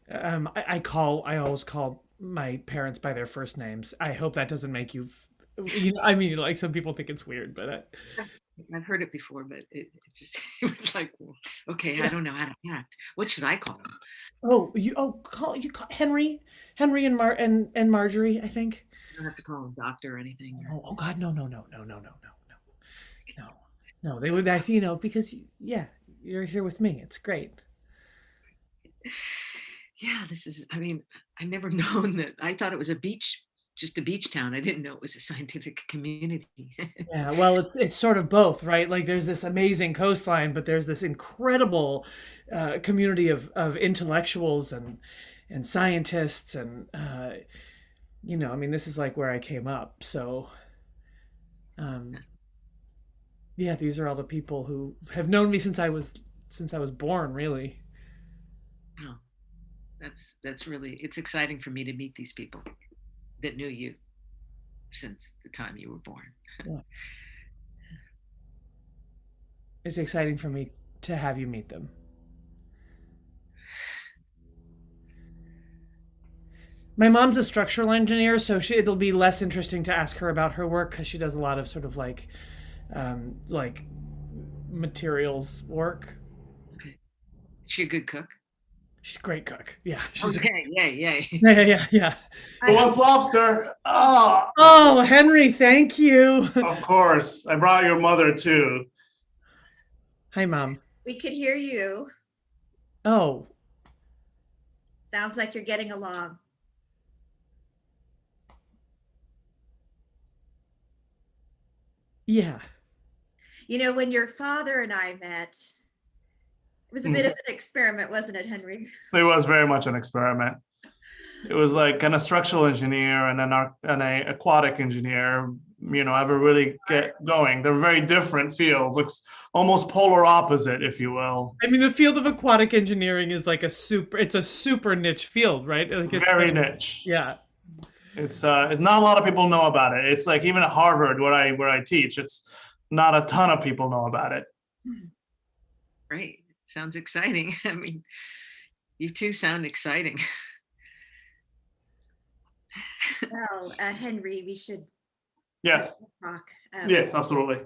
I always call my parents by their first names. I hope that doesn't make you, like some people think it's weird, but I've heard it before, but it just it was like, well, okay, I don't know how to act. What should I call him? call Henry, and Marjorie, I think. I don't have to call him doctor or anything. Oh God, no. They would, because you're here with me. It's great. Yeah, I've never known that. I thought it was just a beach town. I didn't know it was a scientific community. Yeah, well, it's sort of both, right? Like there's this amazing coastline, but there's this incredible community of intellectuals and scientists, and this is like where I came up. So, yeah, these are all the people who have known me since I was born, really. Oh, that's really, it's exciting for me to meet these people that knew you since the time you were born. Yeah. It's exciting for me to have you meet them. My mom's a structural engineer, so it'll be less interesting to ask her about her work because she does a lot of sort of like materials work. Okay. Is she a good cook? She's a great cook. Yeah. Okay. Yay. Yeah. Who wants lobster? Oh. Oh, Henry, thank you. Of course. I brought your mother too. Hi, Mom. We could hear you. Oh. Sounds like you're getting along. Yeah. When your father and I met, it was a bit of an experiment, wasn't it, Henry? It was very much an experiment. It was like a structural engineer and an aquatic engineer, ever really get going. They're very different fields, looks almost polar opposite, if you will. The field of aquatic engineering is like it's a super niche field, right? Like Very niche. Yeah. It's not a lot of people know about it. It's like even at Harvard where I teach, it's not a ton of people know about it. Great. Sounds exciting. You two sound exciting. Well, Henry, we should Yes. talk. Yes, absolutely.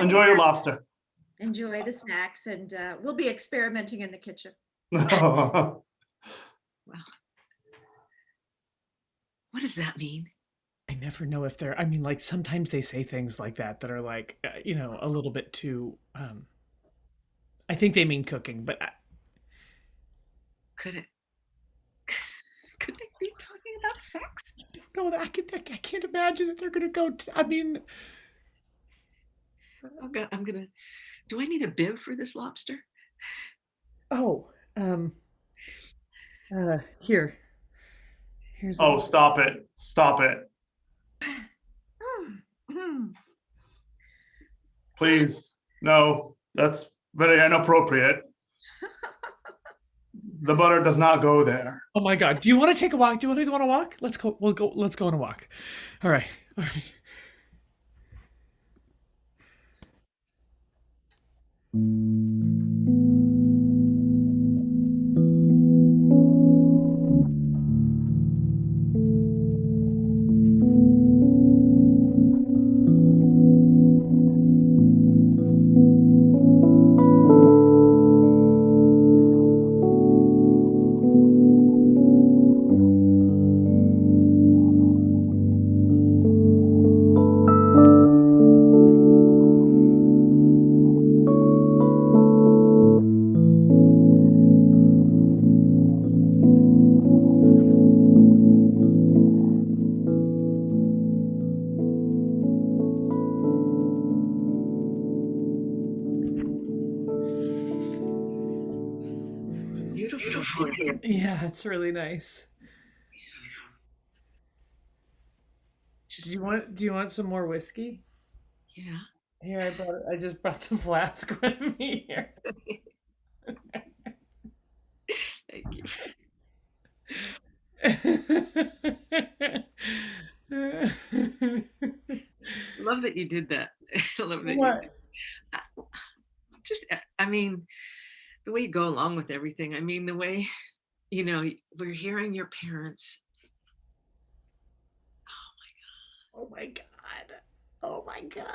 Enjoy your lobster. Enjoy the snacks, and we'll be experimenting in the kitchen. Well, what does that mean? I never know if they're, sometimes they say things like that are like, a little bit too, I think they mean cooking, but could they be talking about sex? No, I can't imagine that they're going to go, I'm gonna, do I need a bib for this lobster? Oh, here's stop it. Please, no, that's very inappropriate. The butter does not go there. Oh my God. Do you want to take a walk? Do you want to go on a walk? Let's go on a walk. All right. Beautiful. Yeah, it's really nice. Do you want some more whiskey? Yeah. Here, I just brought the flask with me here. I love that you did that. I love that you What? just, I mean, the way you go along with everything. I mean, the way, we're hearing your parents. Oh my God. Oh my God.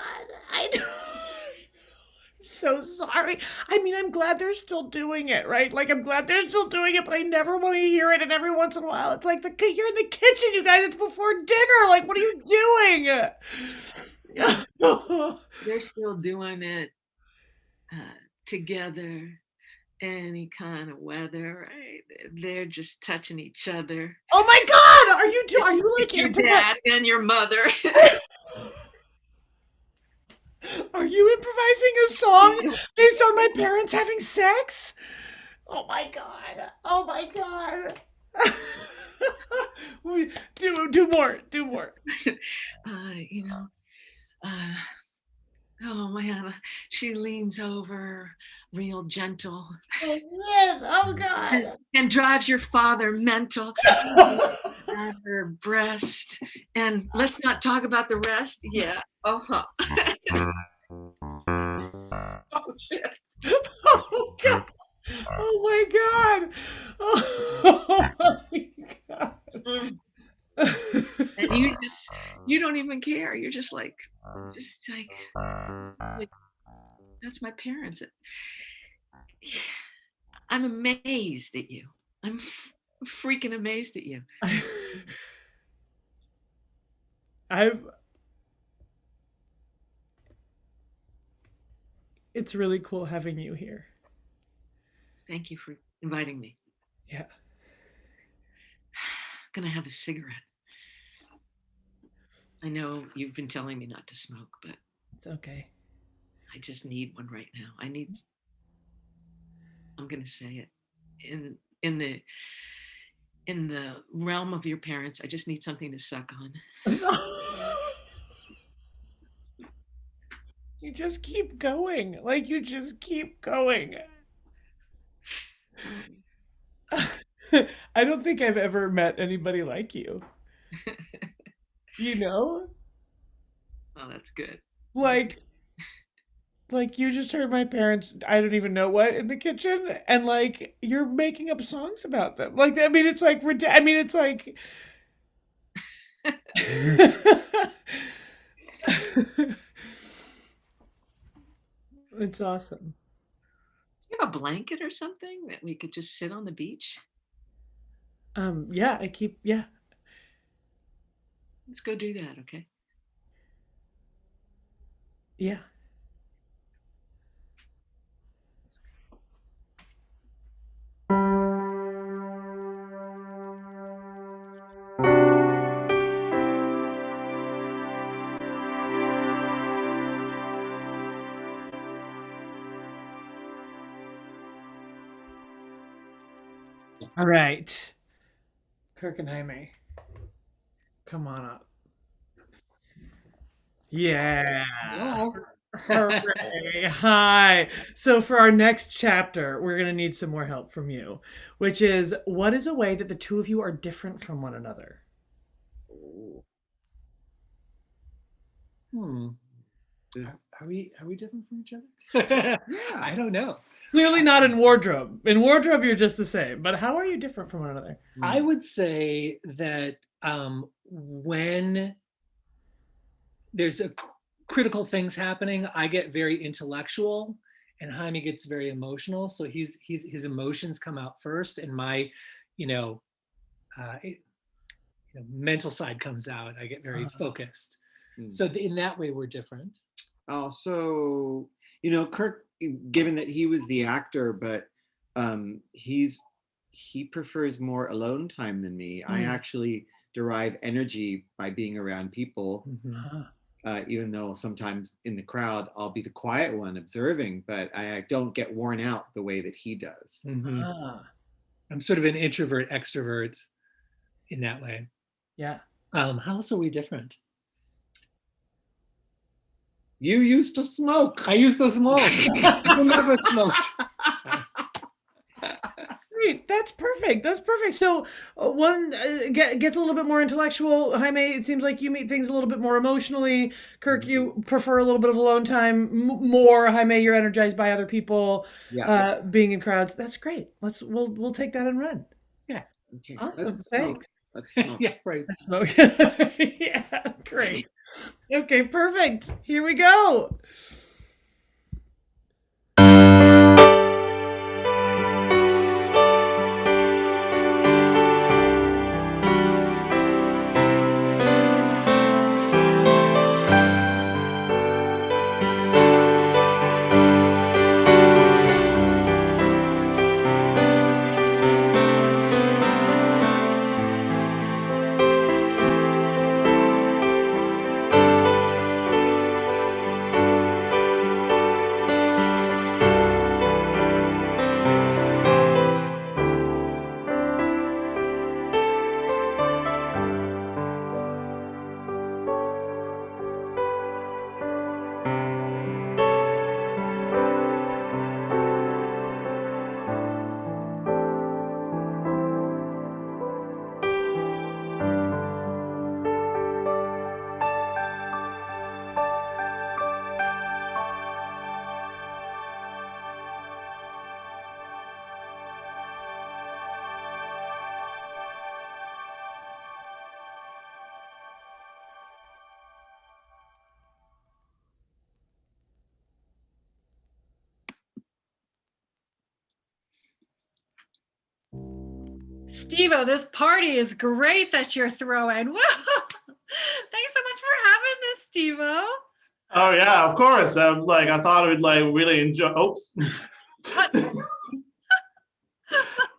I know. I'm so sorry. I mean, I'm glad they're still doing it, right? Like, I'm glad they're still doing it, but I never want to hear it. And every once in a while, it's like you're in the kitchen, you guys. It's before dinner. Like, what are you doing? They're still doing it together, any kind of weather, right? They're just touching each other. Oh my God! Are you like your dad and your mother? Are you improvising a song based on my parents having sex? Oh my God! Oh my God! do more. Do more. Oh man, she leans over real gentle. Oh man! Oh God! And drives your father mental at her breast. And let's not talk about the rest. Yeah. Uh-huh. Oh shit. Oh God! Oh my God! Oh my God! And you don't even care. You're just like that's my parents. I'm amazed at you. I'm freaking amazed at you. It's really cool having you here. Thank you for inviting me. Yeah. I'm gonna have a cigarette. I know you've been telling me not to smoke, but it's okay. I just need one right now. I'm gonna say it. In the realm of your parents, I just need something to suck on. You just keep going. Like, you just keep going. I don't think I've ever met anybody like you. You know? Oh, that's good. Like you just heard my parents, I don't even know what, in the kitchen, and like you're making up songs about them. Like, I mean, it's like it's like it's awesome. You have a blanket or something that we could just sit on the beach? Yeah, yeah. Let's go do that, okay? Yeah. All right. Kirkenheimer, come on up. Yeah. Hooray. Hi. So for our next chapter, we're going to need some more help from you, which is, what is a way that the two of you are different from one another? Are we different from each other? I don't know. Clearly not in wardrobe. In wardrobe, you're just the same. But how are you different from one another? I would say that when there's critical things happening, I get very intellectual, and Jaime gets very emotional. So his emotions come out first, and my, mental side comes out. I get very focused. So in that way, we're different. Also, Kirk, given that he was the actor, but he prefers more alone time than me. I actually derive energy by being around people, even though sometimes in the crowd I'll be the quiet one observing, but I don't get worn out the way that he does. I'm sort of an introvert extrovert in that way. Yeah. How else are we different? You used to smoke. I used to smoke. You never smoked. great. That's perfect. That's perfect. So one gets a little bit more intellectual. Jaime, it seems like you meet things a little bit more emotionally. Kirk, you prefer a little bit of alone time more. Jaime, you're energized by other people, Yeah. being in crowds. That's great. We'll take that and run. Yeah. Okay. Awesome. Let's smoke. Thanks. Let's smoke. Yeah, right. Let's smoke. Yeah, great. Okay, perfect. Here we go. Steve-O, this party is great that you're throwing. Woo! Thanks so much for having this, Steve-O. Oh yeah, of course. I thought I would really enjoy. Oops.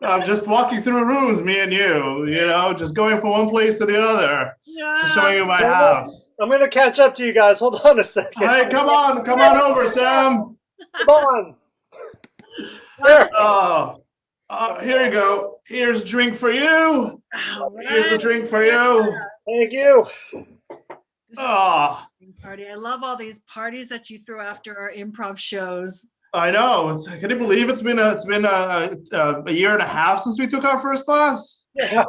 I'm just walking through rooms, me and you. Just going from one place to the other. Yeah. Just showing you my house. I'm gonna catch up to you guys. Hold on a second. Hey, come on over, Sam. Come on. Here. Here you go. Here's a drink for you. Here's a drink for you. Thank you. Oh, Party. I love all these parties that you throw after our improv shows. I know. Can you believe it's been a year and a half since we took our first class? Yeah.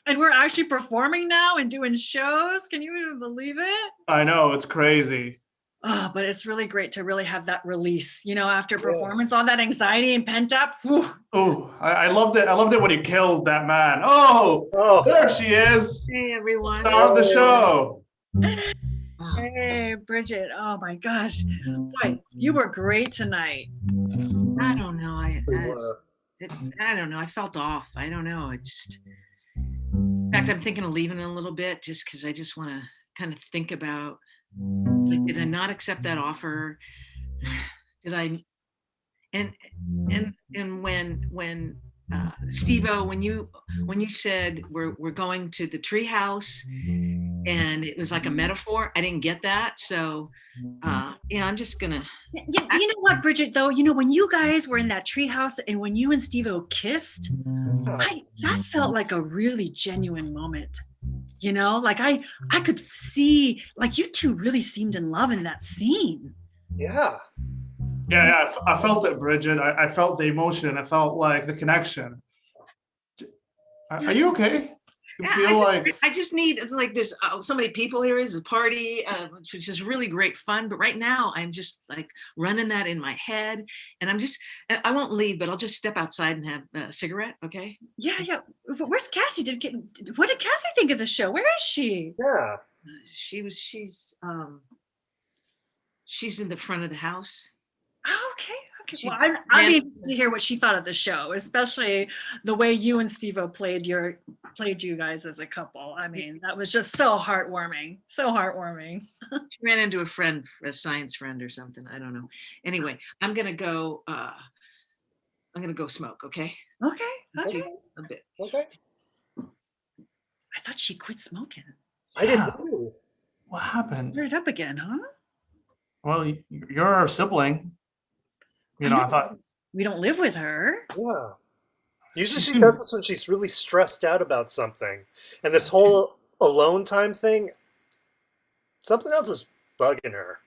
And we're actually performing now and doing shows. Can you even believe it? I know, it's crazy. Oh, but it's really great to really have that release, after performance, all that anxiety and pent up. Oh, I loved it. I loved it when you killed that man. Oh, there she is. Hey, everyone. Star of the show. Hey, Bridget. Oh my gosh. Boy, you were great tonight. I don't know. I don't know. I felt off. I don't know. In fact, I'm thinking of leaving in a little bit just because I just want to kind of think about, did I not accept that offer? Did I? And when Steve-O, when you said we're going to the treehouse, and it was like a metaphor, I didn't get that. So I'm just gonna. You know what, Bridget? Though when you guys were in that treehouse and when you and Steve-O kissed, that felt like a really genuine moment. I could see you two really seemed in love in that scene. Yeah. Yeah, I felt it, Bridget. I felt the emotion. I felt like the connection. Are you okay? You feel I just need there's so many people here. It's a party, which is really great fun. But right now, I'm just running that in my head, and I won't leave, but I'll just step outside and have a cigarette. Okay? Yeah. Where's Cassie? What did Cassie think of the show? Where is she? Yeah. She's in the front of the house. Oh, okay. Well, I'm interested to hear what she thought of the show, especially the way you and Steve-O played you guys as a couple. I mean, that was just so heartwarming. So heartwarming. She ran into a friend, a science friend or something. I don't know. Anyway, I'm gonna go smoke. Okay. Okay. A bit. Okay. I thought she quit smoking. I did too. What happened? Put it up again, huh? Well, you're our sibling. I thought we don't live with her. Yeah. Usually she does this when she's really stressed out about something. And this whole alone time thing, something else is bugging her.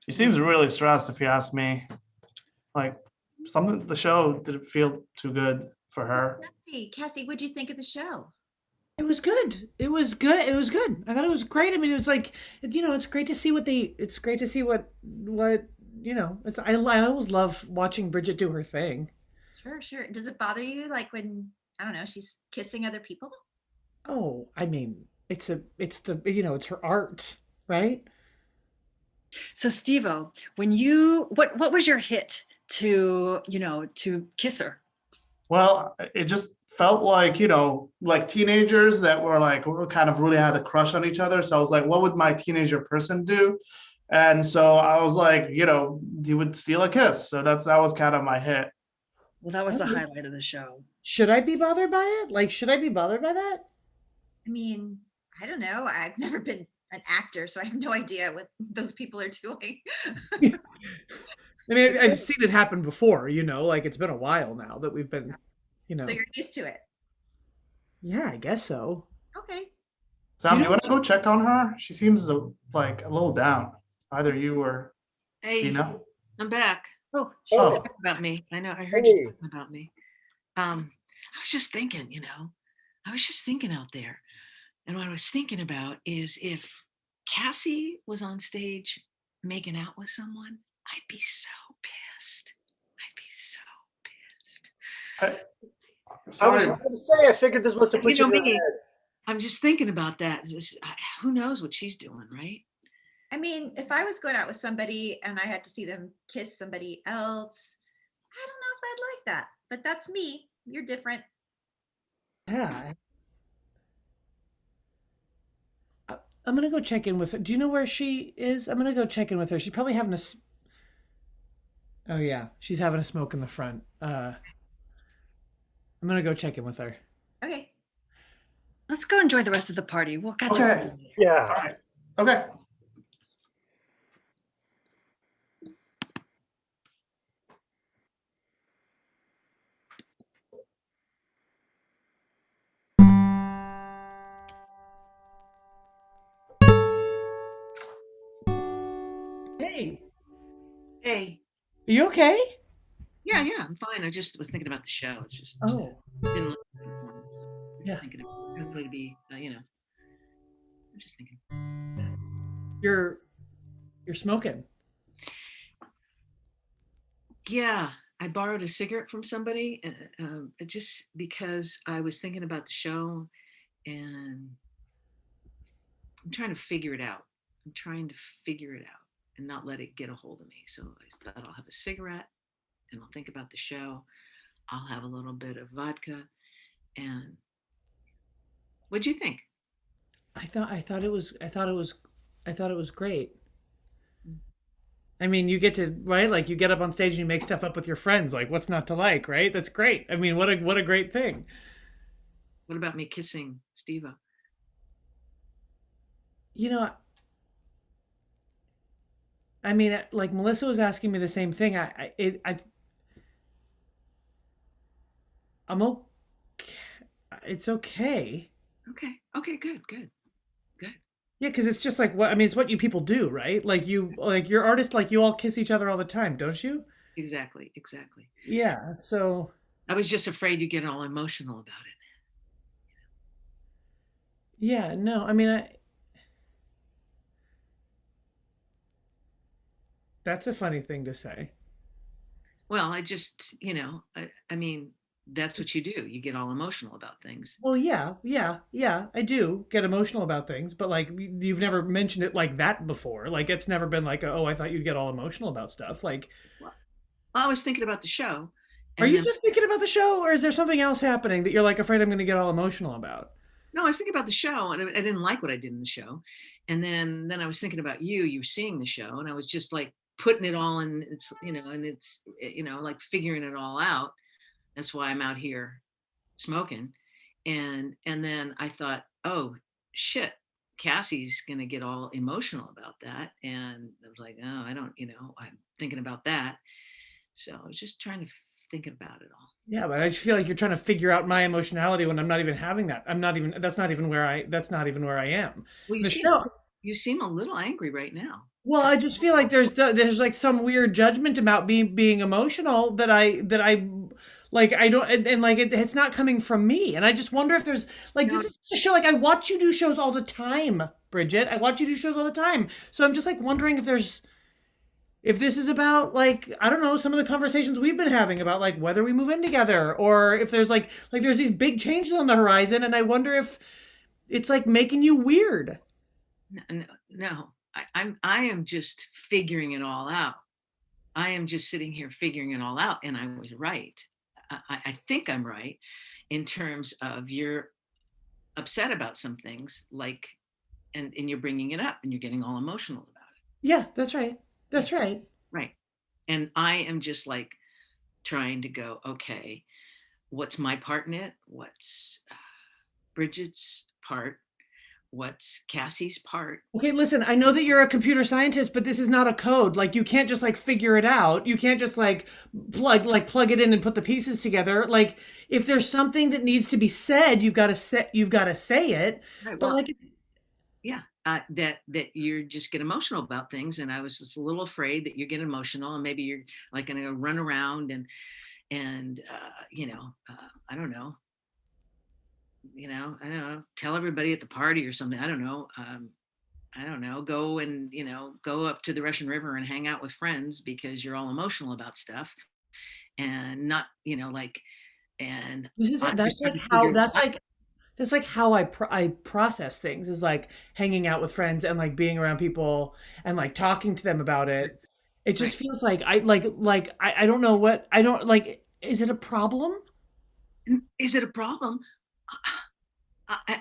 She seems really stressed, if you ask me. The show didn't feel too good for her. Cassie, what'd you think of the show? It was good. It was good. It was good. I thought it was great. I mean, it was like, it's great to see it's great to see what, I always love watching Bridget do her thing. Sure. Does it bother you, like when, I don't know, she's kissing other people? Oh, I mean, it's her art, right? So Steve-O, what was your hit to kiss her? Well, it just felt like, like teenagers that were kind of really had a crush on each other. So I was like, what would my teenager person do? And so I was like, he would steal a kiss. So that was kind of my hit. Well, that was the highlight of the show. Should I be bothered by it? Like, should I be bothered by that? I mean, I don't know. I've never been an actor, so I have no idea what those people are doing. I mean, I've seen it happen before, like it's been a while now that we've been, So you're used to it. Yeah, I guess so. Okay. Sam, do you want to go check on her? She seems like a little down. Either you or Gina. I'm back. Oh, she's talking about me. I know. I heard you talking about me. I was just thinking, out there. And what I was thinking about is if Cassie was on stage making out with someone, I'd be so pissed. I was just going to say, I figured this must have put you in my head. I'm just thinking about that. Who knows what she's doing, right? I mean, if I was going out with somebody and I had to see them kiss somebody else, I don't know if I'd like that. But that's me. You're different. Yeah. I'm going to go check in with her. Do you know where she is? I'm going to go check in with her. She's probably having oh, yeah. She's having a smoke in the front. I'm going to go check in with her. Okay. Let's go enjoy the rest of the party. We'll catch Okay. up later. Yeah. All right. Okay. Hey. Hey. Are you okay? Yeah, I'm fine. I just was thinking about the show. It's just didn't look like a performance. Yeah. Thinking of hopefully to be, I'm just thinking. You're smoking. Yeah, I borrowed a cigarette from somebody, just because I was thinking about the show, and I'm trying to figure it out. And not let it get a hold of me. So I thought I'll have a cigarette and I'll think about the show. I'll have a little bit of vodka. And what'd you think? I thought it was great. I mean, you get to, right? Like you get up on stage and you make stuff up with your friends. Like what's not to like, right? That's great. I mean, what a great thing. What about me kissing Steve-O? I mean, like Melissa was asking me the same thing. I'm okay. It's okay. Okay, good. Yeah, because it's just like it's what you people do, right? Like you're artists, like you all kiss each other all the time, don't you? Exactly. Yeah. So I was just afraid you get all emotional about it. Yeah, no, I mean, that's a funny thing to say. Well, I just, I mean, that's what you do. You get all emotional about things. Well, yeah, I do get emotional about things, but like you've never mentioned it like that before. Like it's never been like, oh, I thought you'd get all emotional about stuff. Like, well, I was thinking about the show. Are you just thinking about the show, or is there something else happening that you're like afraid I'm going to get all emotional about? No, I was thinking about the show, and I didn't like what I did in the show. And then I was thinking about you seeing the show, and I was just like putting it all in, it's, and it's, like figuring it all out. That's why I'm out here smoking. And then I thought, oh shit, Cassie's going to get all emotional about that. And I was like, oh, I don't, I'm thinking about that. So I was just trying to think about it all. Yeah, but I just feel like you're trying to figure out my emotionality when I'm not even having that. That's not even where I am. Well, you seem a little angry right now. Well, I just feel like there's like some weird judgment about being emotional that I Like I don't, and like it's not coming from me. And I just wonder if there's like No. this is a show. Like I watch you do shows all the time, Bridget. I watch you do shows all the time. So I'm just like wondering if this is about like I don't know some of the conversations we've been having about like whether we move in together or if there's like there's these big changes on the horizon, and I wonder if it's like making you weird. No. I am just figuring it all out. I am just sitting here figuring it all out, and I was right. I think I'm right in terms of you're upset about some things, like, and you're bringing it up, and you're getting all emotional about it. Yeah, that's right. That's right. Right. And I am just like trying to go, okay, what's my part in it? What's Bridget's part? What's Cassie's part? Okay, listen, I know that you're a computer scientist, but this is not a code. Like you can't just like figure it out. You can't just like plug it in and put the pieces together. Like if there's something that needs to be said, you've got to say it. Right, But well, like yeah, that you just get emotional about things, and I was just a little afraid that you get emotional, and maybe you're like going to run around and I don't know, tell everybody at the party or something. I don't know. Go and, go up to the Russian River and hang out with friends because you're all emotional about stuff and not, and that's like how I process things is like hanging out with friends and like being around people and like talking to them about it. It just feels like I don't know what I don't like. Is it a problem? Is it a problem?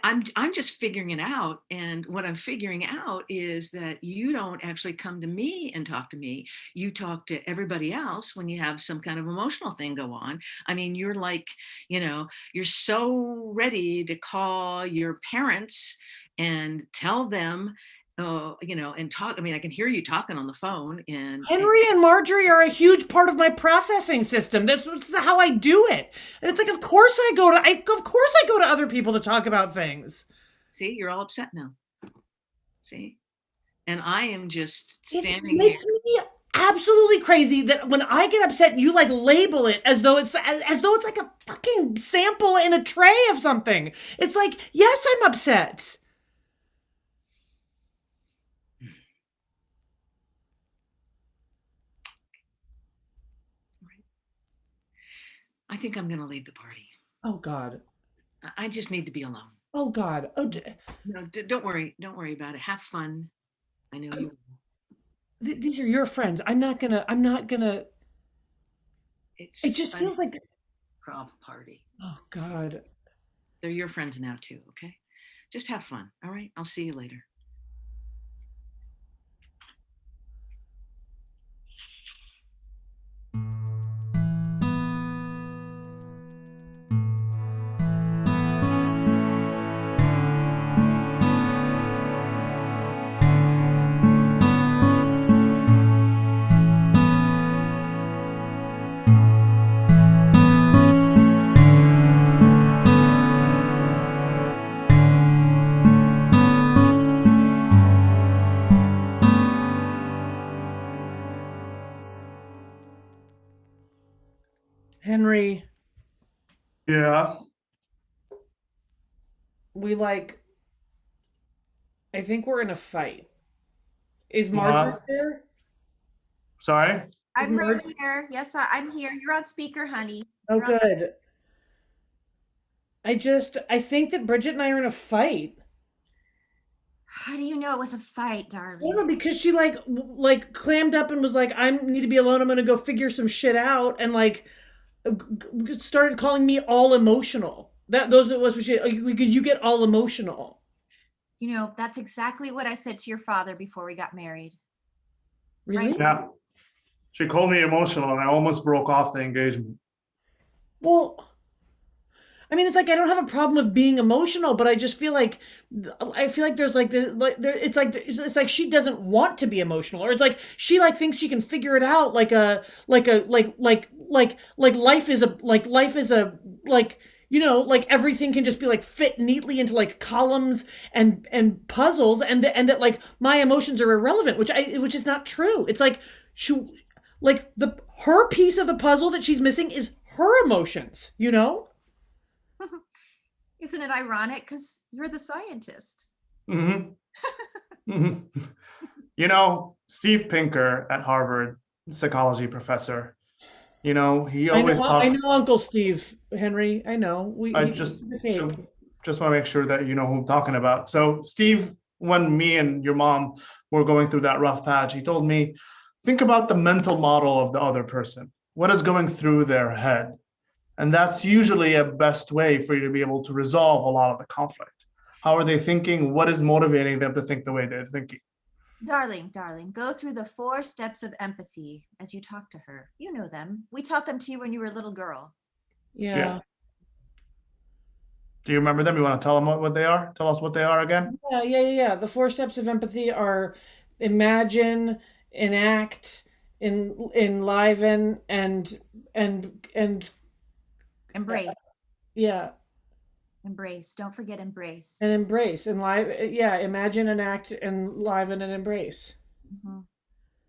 I'm just figuring it out, and what I'm figuring out is that you don't actually come to me and talk to me. You talk to everybody else when you have some kind of emotional thing go on. I mean, you're like, you're so ready to call your parents and tell them, and talk. I mean, I can hear you talking on the phone. And Henry and Marjorie are a huge part of my processing system. That's how I do it. And it's like, of course I go to other people to talk about things. See, you're all upset now. See, and I am just standing It makes me absolutely crazy that when I get upset, you like label it as though it's like a fucking sample in a tray of something. It's like, yes, I'm upset. I think I'm going to leave the party. Oh God. I just need to be alone. Oh God. Oh. No, don't worry. Don't worry about it. Have fun. I know you. These are your friends. I'm not gonna. It just feels like improv party. Oh God. They're your friends now too. Okay. Just have fun. All right. I'll see you later. Henry. Yeah. I think we're in a fight. Is Margaret there? Sorry? I'm right here. Yes, I'm here. You're on speaker, honey. Oh, good. I think that Bridget and I are in a fight. How do you know it was a fight, darling? I don't know, because she like clammed up and was like, I need to be alone. I'm going to go figure some shit out. And like started calling me all emotional. Those was what she, because you get all emotional. That's exactly what I said to your father before we got married. Really? Right? Yeah. She called me emotional and I almost broke off the engagement. Well, I mean, it's like I don't have a problem with being emotional, but I just feel like there's like it's like she doesn't want to be emotional, or it's like she like thinks she can figure it out like life is a like everything can just be like fit neatly into like columns and puzzles, and that like my emotions are irrelevant, which is not true. It's like Like her piece of the puzzle that she's missing is her emotions, you know? Isn't it ironic? Because you're the scientist. Hmm. Hmm. You know, Steve Pinker at Harvard, psychology professor, he always I talked. know Uncle Steve, Henry. I know. I He's just the so cake. just want to make sure that you know who I'm talking about. So Steve, when me and your mom were going through that rough patch, he told me, think about the mental model of the other person. What is going through their head? And that's usually a best way for you to be able to resolve a lot of the conflict. How are they thinking? What is motivating them to think the way they're thinking? Darling, darling, go through the 4 steps of empathy as you talk to her. You know them. We taught them to you when you were a little girl. Yeah. Yeah. Do you remember them? You want to tell them what they are? Tell us what they are again? Yeah. The 4 steps of empathy are imagine, enact, enliven, and Embrace, yeah, embrace. Don't forget embrace. and embrace. Yeah, imagine, enact, enliven, and embrace. Mhm.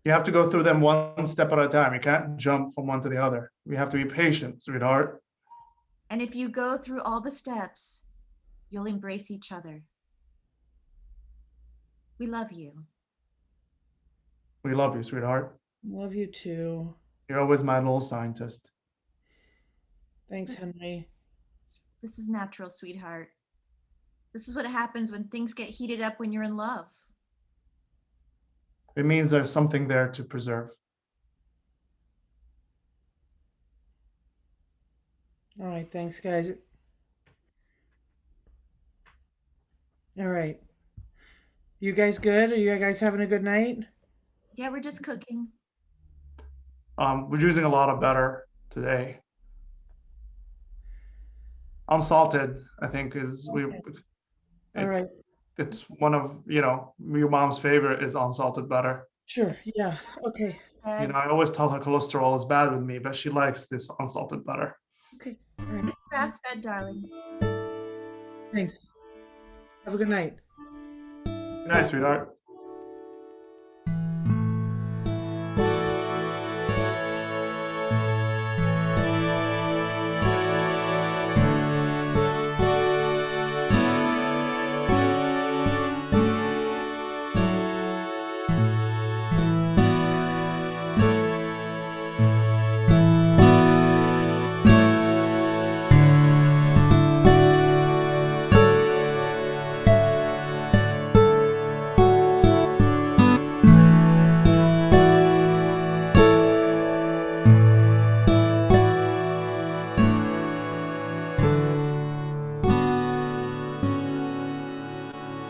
You have to go through them one step at a time. You can't jump from one to the other. You have to be patient, sweetheart. And if you go through all the steps, you'll embrace each other. We love you. We love you, sweetheart. Love you too. You're always my little scientist. Thanks, Henry. This is natural, sweetheart. This is what happens when things get heated up when you're in love. It means there's something there to preserve. All right, thanks, guys. All right. You guys good? Are you guys having a good night? Yeah, we're just cooking. We're using a lot of butter today. Unsalted, I think, is Okay. All it, right. it's one of your mom's favorite is unsalted butter. Sure. Yeah. Okay. I always tell her cholesterol is bad with me, but she likes this unsalted butter. Okay. All right. Grass fed, darling. Thanks. Have a good night. Good night, sweetheart.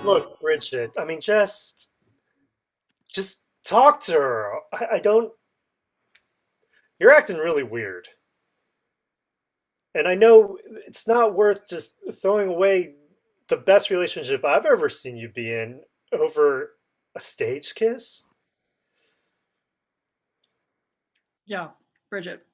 Look, Bridget, I mean, just talk to her. I don't. You're acting really weird. And I know it's not worth just throwing away the best relationship I've ever seen you be in over a stage kiss. Yeah, Bridget.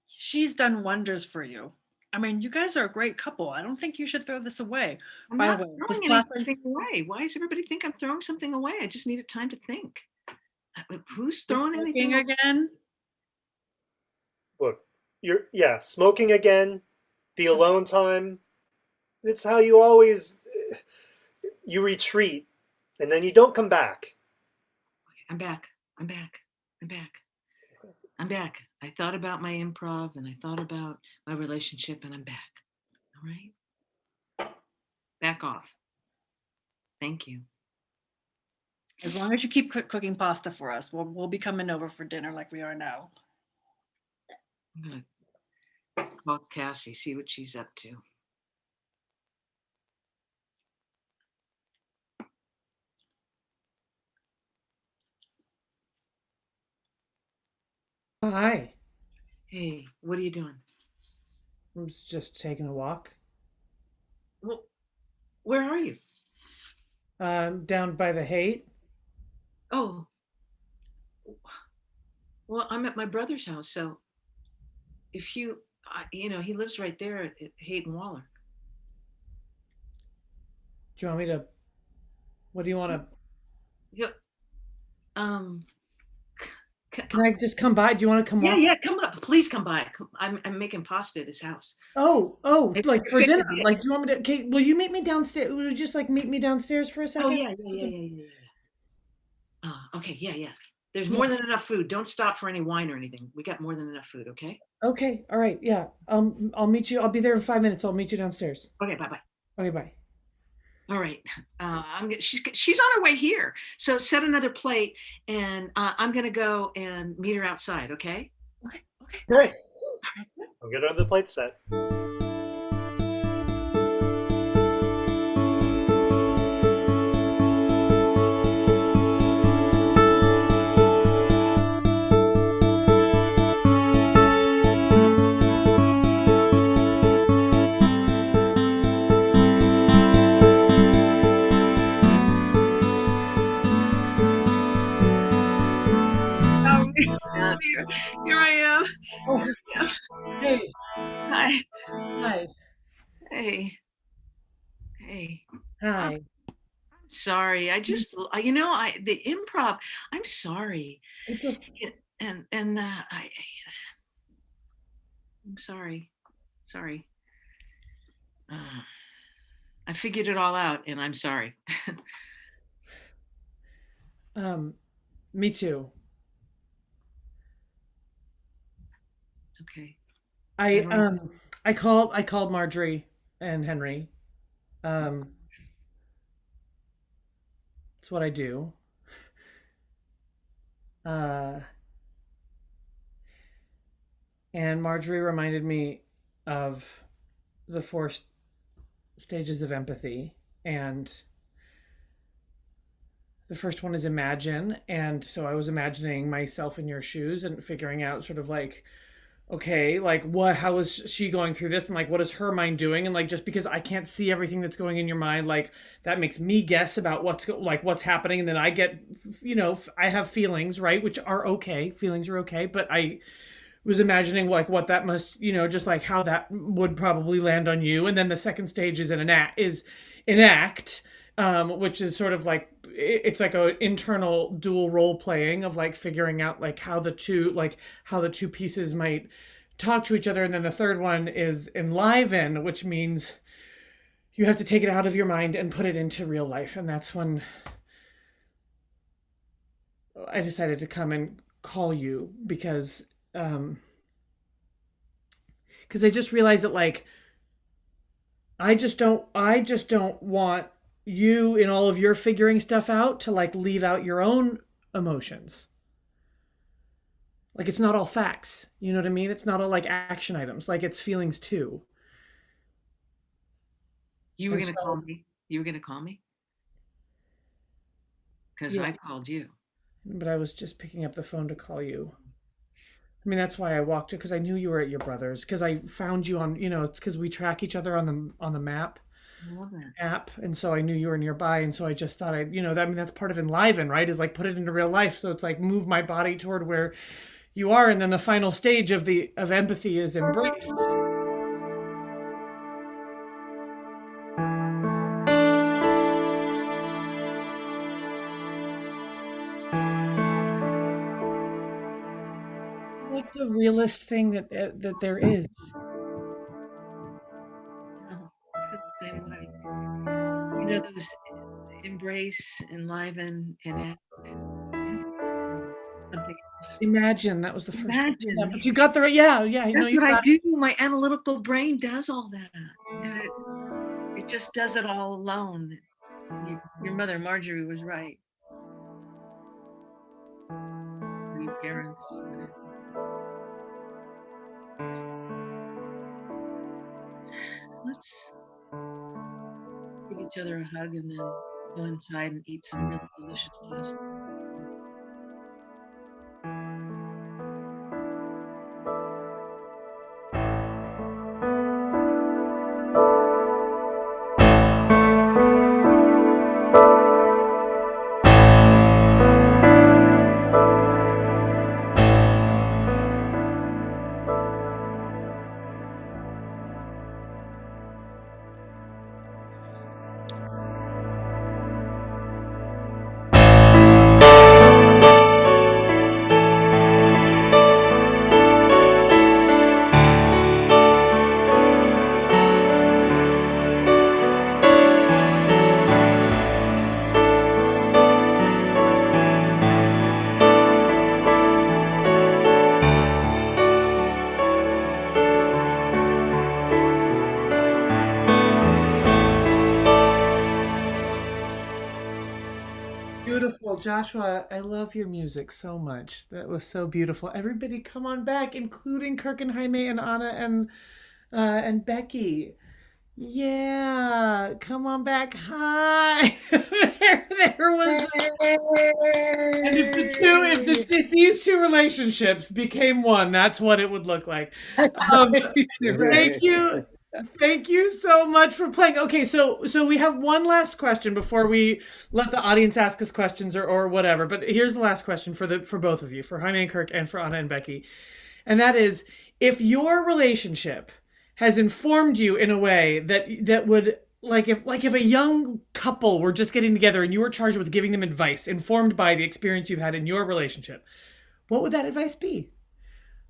She's done wonders for you. I mean, you guys are a great couple. I don't think you should throw this away. I'm By not the way, this throwing class, anything away. Why does everybody think I'm throwing something away? I just needed time to think. Who's throwing anything cooking away? again. Look, yeah, smoking again, the alone time. It's how you always you retreat and then you don't come back. I'm back. I'm back. I'm back. I'm back. I thought about my improv and I thought about my relationship and I'm back. All right. Back off. Thank you. As long as you keep cooking pasta for us, we'll be coming over for dinner like we are now. I'm gonna call Cassie, see what she's up to. Hi. Hey, what are you doing? I was just taking a walk. Well, where are you? Down by the Haight. Oh, well, I'm at my brother's house. So if he lives right there at Hayden Waller. Do you want me to? What do you want to? Yeah. Um, Can I just come by? Do you want to come Yeah, walk? yeah, come up. Please come by. I'm making pasta at his house. Oh, It's like for fit dinner. to be- Like, do you want me to? Okay, will you meet me downstairs? Will you just like meet me downstairs for a Oh, second? yeah. Okay, yeah. There's Yeah. more than enough food. Don't stop for any wine or anything. We got more than enough food, okay? Okay, all right, yeah. I'll meet you. I'll be there in 5 minutes. I'll meet you downstairs. Okay, bye-bye. Okay, bye. All right. She's on her way here. So set another plate, and I'm gonna go and meet her outside, okay? Okay. Great. I'll get her the plate set. Here I am. Oh, hey, Hi. hi, Hey. Hey. hi. I'm sorry. I just, the improv. I'm sorry. It's just, And I'm sorry. Sorry. I figured it all out, and I'm sorry. me too. Okay. I called Marjorie and Henry. It's what I do. And Marjorie reminded me of the four stages of empathy, and the first one is imagine. And so I was imagining myself in your shoes and figuring out sort of like, okay, like how is she going through this, and like what is her mind doing, and like just because I can't see everything that's going in your mind, like that makes me guess about what's happening, and then I get, I have feelings, right, which are okay, feelings are okay, but I was imagining like what that must, just like how that would probably land on you. And then the second stage is enact, which is sort of like, it's like a internal dual role playing of like figuring out like how the two pieces might talk to each other. And then the third one is enliven, which means you have to take it out of your mind and put it into real life. And that's when I decided to come and call you, because I just realized that like I just don't want you in all of your figuring stuff out to like leave out your own emotions. Like it's not all facts, you know what I mean? It's not all like action items, like it's feelings too. You were And going to so- call me? You were going to call me? Because Yeah. I called you. But I was just picking up the phone to call you. I mean, that's why I walked you, because I knew you were at your brother's, because I found you on, it's because we track each other on the map I love that. app, and so I knew you were nearby, and so I just thought that's part of enliven, right? Is like put it into real life, so it's like move my body toward where you are, and then the final stage of empathy is embraced. What's the realest thing that there is? Oh, I feel the same way. Those embrace, enliven, enact. Something else. Imagine, that was the first one. Imagine. Yeah, but you got the right. Yeah. That's what I do. My analytical brain does all that. And it just does it all alone. Your mother, Marjorie, was right. You parents. Let's give each other a hug and then go inside and eat some really delicious pasta. Joshua, I love your music so much. That was so beautiful. Everybody come on back, including Kirk and Jaime and Anna and Becky. Yeah, come on back. Hi. there was. And if these two relationships became one, that's what it would look like. Thank you so much for playing. Okay, so we have one last question before we let the audience ask us questions or whatever. But here's the last question for both of you, for Jaime and Kirk and for Anna and Becky. And that is, if your relationship has informed you in a way that would, like if a young couple were just getting together and you were charged with giving them advice informed by the experience you've had in your relationship, what would that advice be?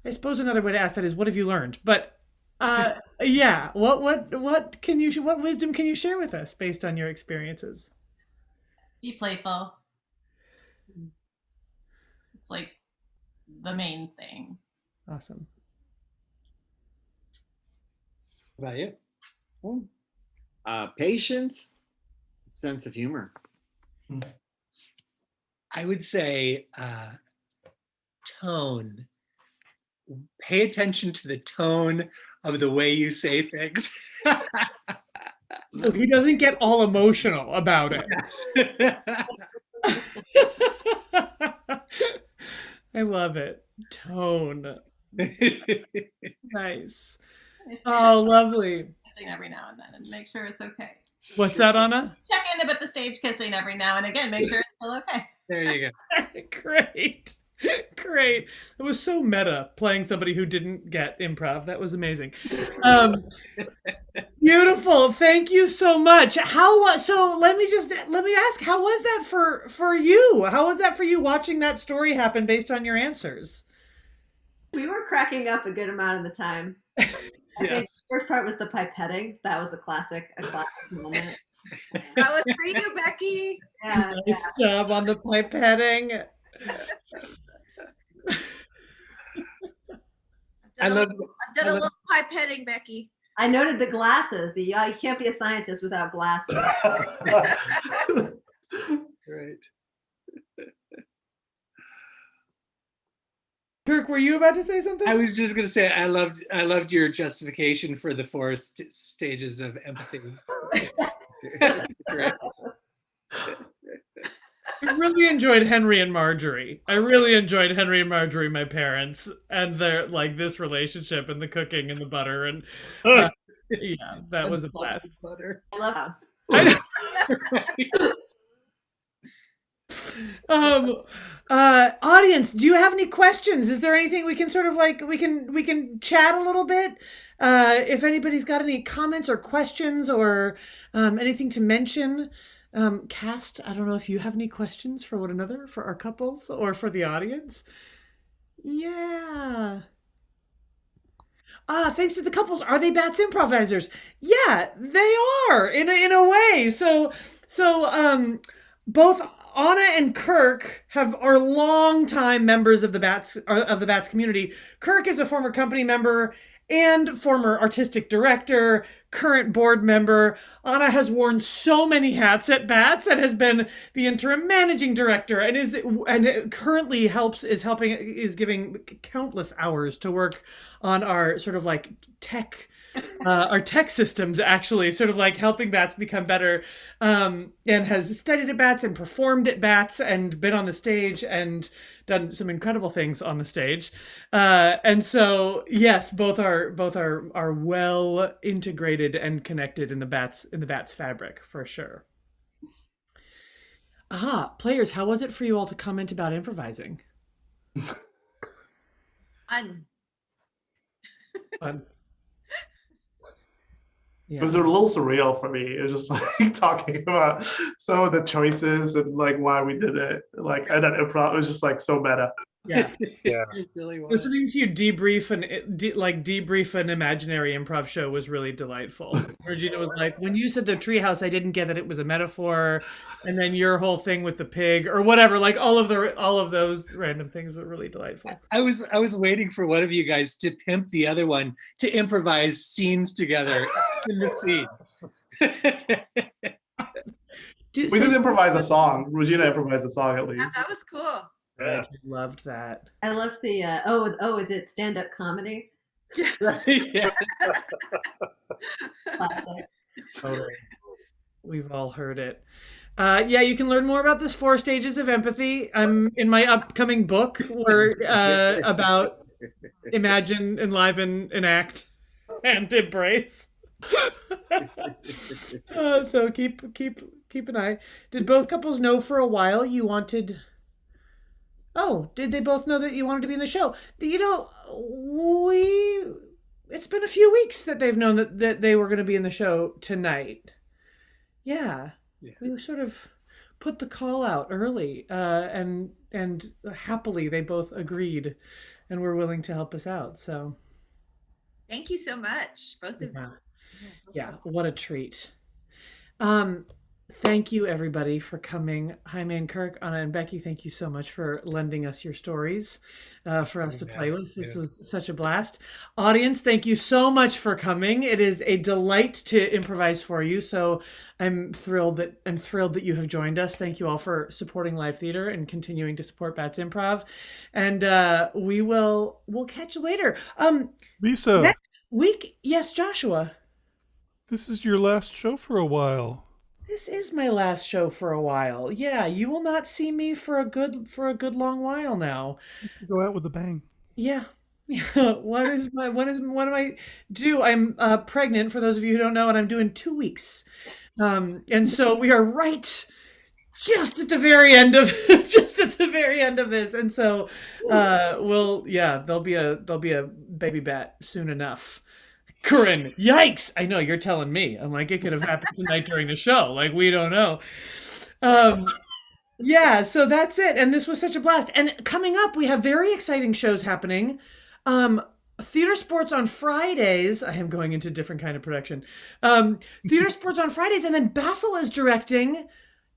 I suppose another way to ask that is, what have you learned? But yeah, what wisdom can you share with us based on your experiences? Be playful. It's like the main thing. Awesome. What about you? Patience, sense of humor. I would say tone. Pay attention to the tone of the way you say things. So he doesn't get all emotional about it. I love it. Tone. Nice. Oh, lovely. Kissing every now and then and make sure it's okay. What's that, Anna? Check in about the stage kissing every now and again. Make sure it's still okay. There you go. Great. Great. It was so meta playing somebody who didn't get improv. That was amazing. Beautiful. Thank you so much. So let me ask, how was that for you? How was that for you watching that story happen based on your answers? We were cracking up a good amount of the time. I think the first part was the pipetting. That was a classic moment. That was for you, Becky. Yeah, Nice job on the pipetting. I love did a little pipetting, Becky. I noted the glasses. You can't be a scientist without glasses. Great. Kirk, were you about to say something? I was just going to say I loved your justification for the 4 stages of empathy. Great. I really enjoyed Henry and Marjorie. My parents, and their this relationship and the cooking and the butter and yeah, that was a blast. Butter. I love us. Audience, do you have any questions? Is there anything we can sort of we can chat a little bit? If anybody's got any comments or questions or anything to mention. Cast, I don't know if you have any questions for one another, for our couples, or for the audience. Yeah. Thanks to the couples. Are they Bats improvisers? Yeah, they are in a way. So both Anna and Kirk are longtime members of the Bats community. Kirk is a former company member and former artistic director, current board member. Anna has worn so many hats at Bats and has been the interim managing director and currently is giving countless hours to work on our sort of tech our tech systems, actually sort of helping Bats become better, and has studied at Bats and performed at Bats and been on the stage and done some incredible things on the stage. And so yes, both are well integrated and connected in the Bats fabric for sure. Players, how was it for you all to comment about improvising? Fun. Yeah. It was a little surreal for me. It was just talking about some of the choices and why we did it. And then improv, it was just so meta. Yeah. Yeah. It really was. Listening to you debrief an imaginary improv show was really delightful. Regina was like, when you said the treehouse, I didn't get that it was a metaphor, and then your whole thing with the pig or whatever, all of those random things were really delightful. I was waiting for one of you guys to pimp the other one to improvise scenes together in the scene. Do, We did improvise a song. Regina improvised a song at least. That was cool. Yeah. I loved that. I loved the is it stand-up comedy? Yeah. Classic. Totally. We've all heard it. Yeah, you can learn more about this 4 stages of empathy. I'm in my upcoming book where about imagine, enliven, enact, and embrace. So keep an eye. Did both couples know for a while you wanted? Oh, did they both know that you wanted to be in the show? You know, it's been a few weeks that they've known that they were going to be in the show tonight. Yeah. We sort of put the call out early, and happily they both agreed and were willing to help us out. So Thank you so much, both of you. yeah, what a treat. Thank you everybody for coming. Jaime and Kirk, Anna and Becky, thank you so much for lending us your stories for us to play with. This was such a blast. Audience, thank you so much for coming. It is a delight to improvise for you. So I'm thrilled that you have joined us. Thank you all for supporting live theater and continuing to support Bats Improv. And we'll catch you later. Lisa, Next week, yes, Joshua. this is your last show for a while. This is my last show for a while. Yeah, you will not see me for a good long while now. Go out with a bang. Yeah. What am I do? I'm pregnant, for those of you who don't know, and I'm doing 2 weeks. And so we are right just at the very end of this. And so there'll be a baby bat soon enough. Corinne, yikes! I know, you're telling me. I'm like, it could have happened tonight during the show. Like, we don't know. Yeah, so that's it. And this was such a blast. And coming up, we have very exciting shows happening. Theater Sports on Fridays. I am going into different kind of production. Theater Sports on Fridays, and then Basil is directing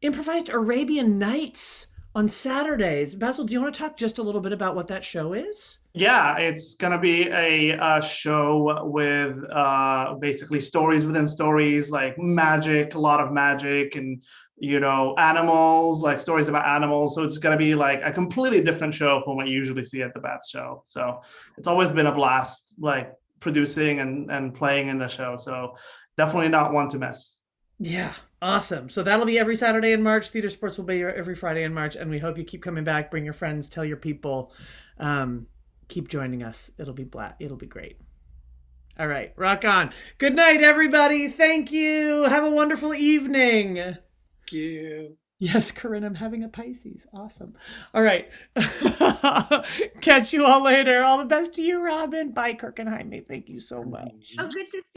Improvised Arabian Nights on Saturdays. Basil, do you want to talk just a little bit about what that show is? Yeah, it's gonna be a show with basically stories within stories, like magic, a lot of magic, and animals, like stories about animals. So it's gonna be like a completely different show from what you usually see at the Bats show. So it's always been a blast, like producing and playing in the show. So definitely not one to miss. Yeah, awesome. So that'll be every Saturday in March. Theater Sports will be every Friday in March, and we hope you keep coming back. Bring your friends, tell your people. Keep joining us. It'll be great. All right, rock on. Good night, everybody. Thank you. Have a wonderful evening. Thank you. Yes, Corinne, I'm having a Pisces. Awesome. All right. Catch you all later. All the best to you, Robin. Bye, Kirk and Jaime. Thank you so much. Oh, good to see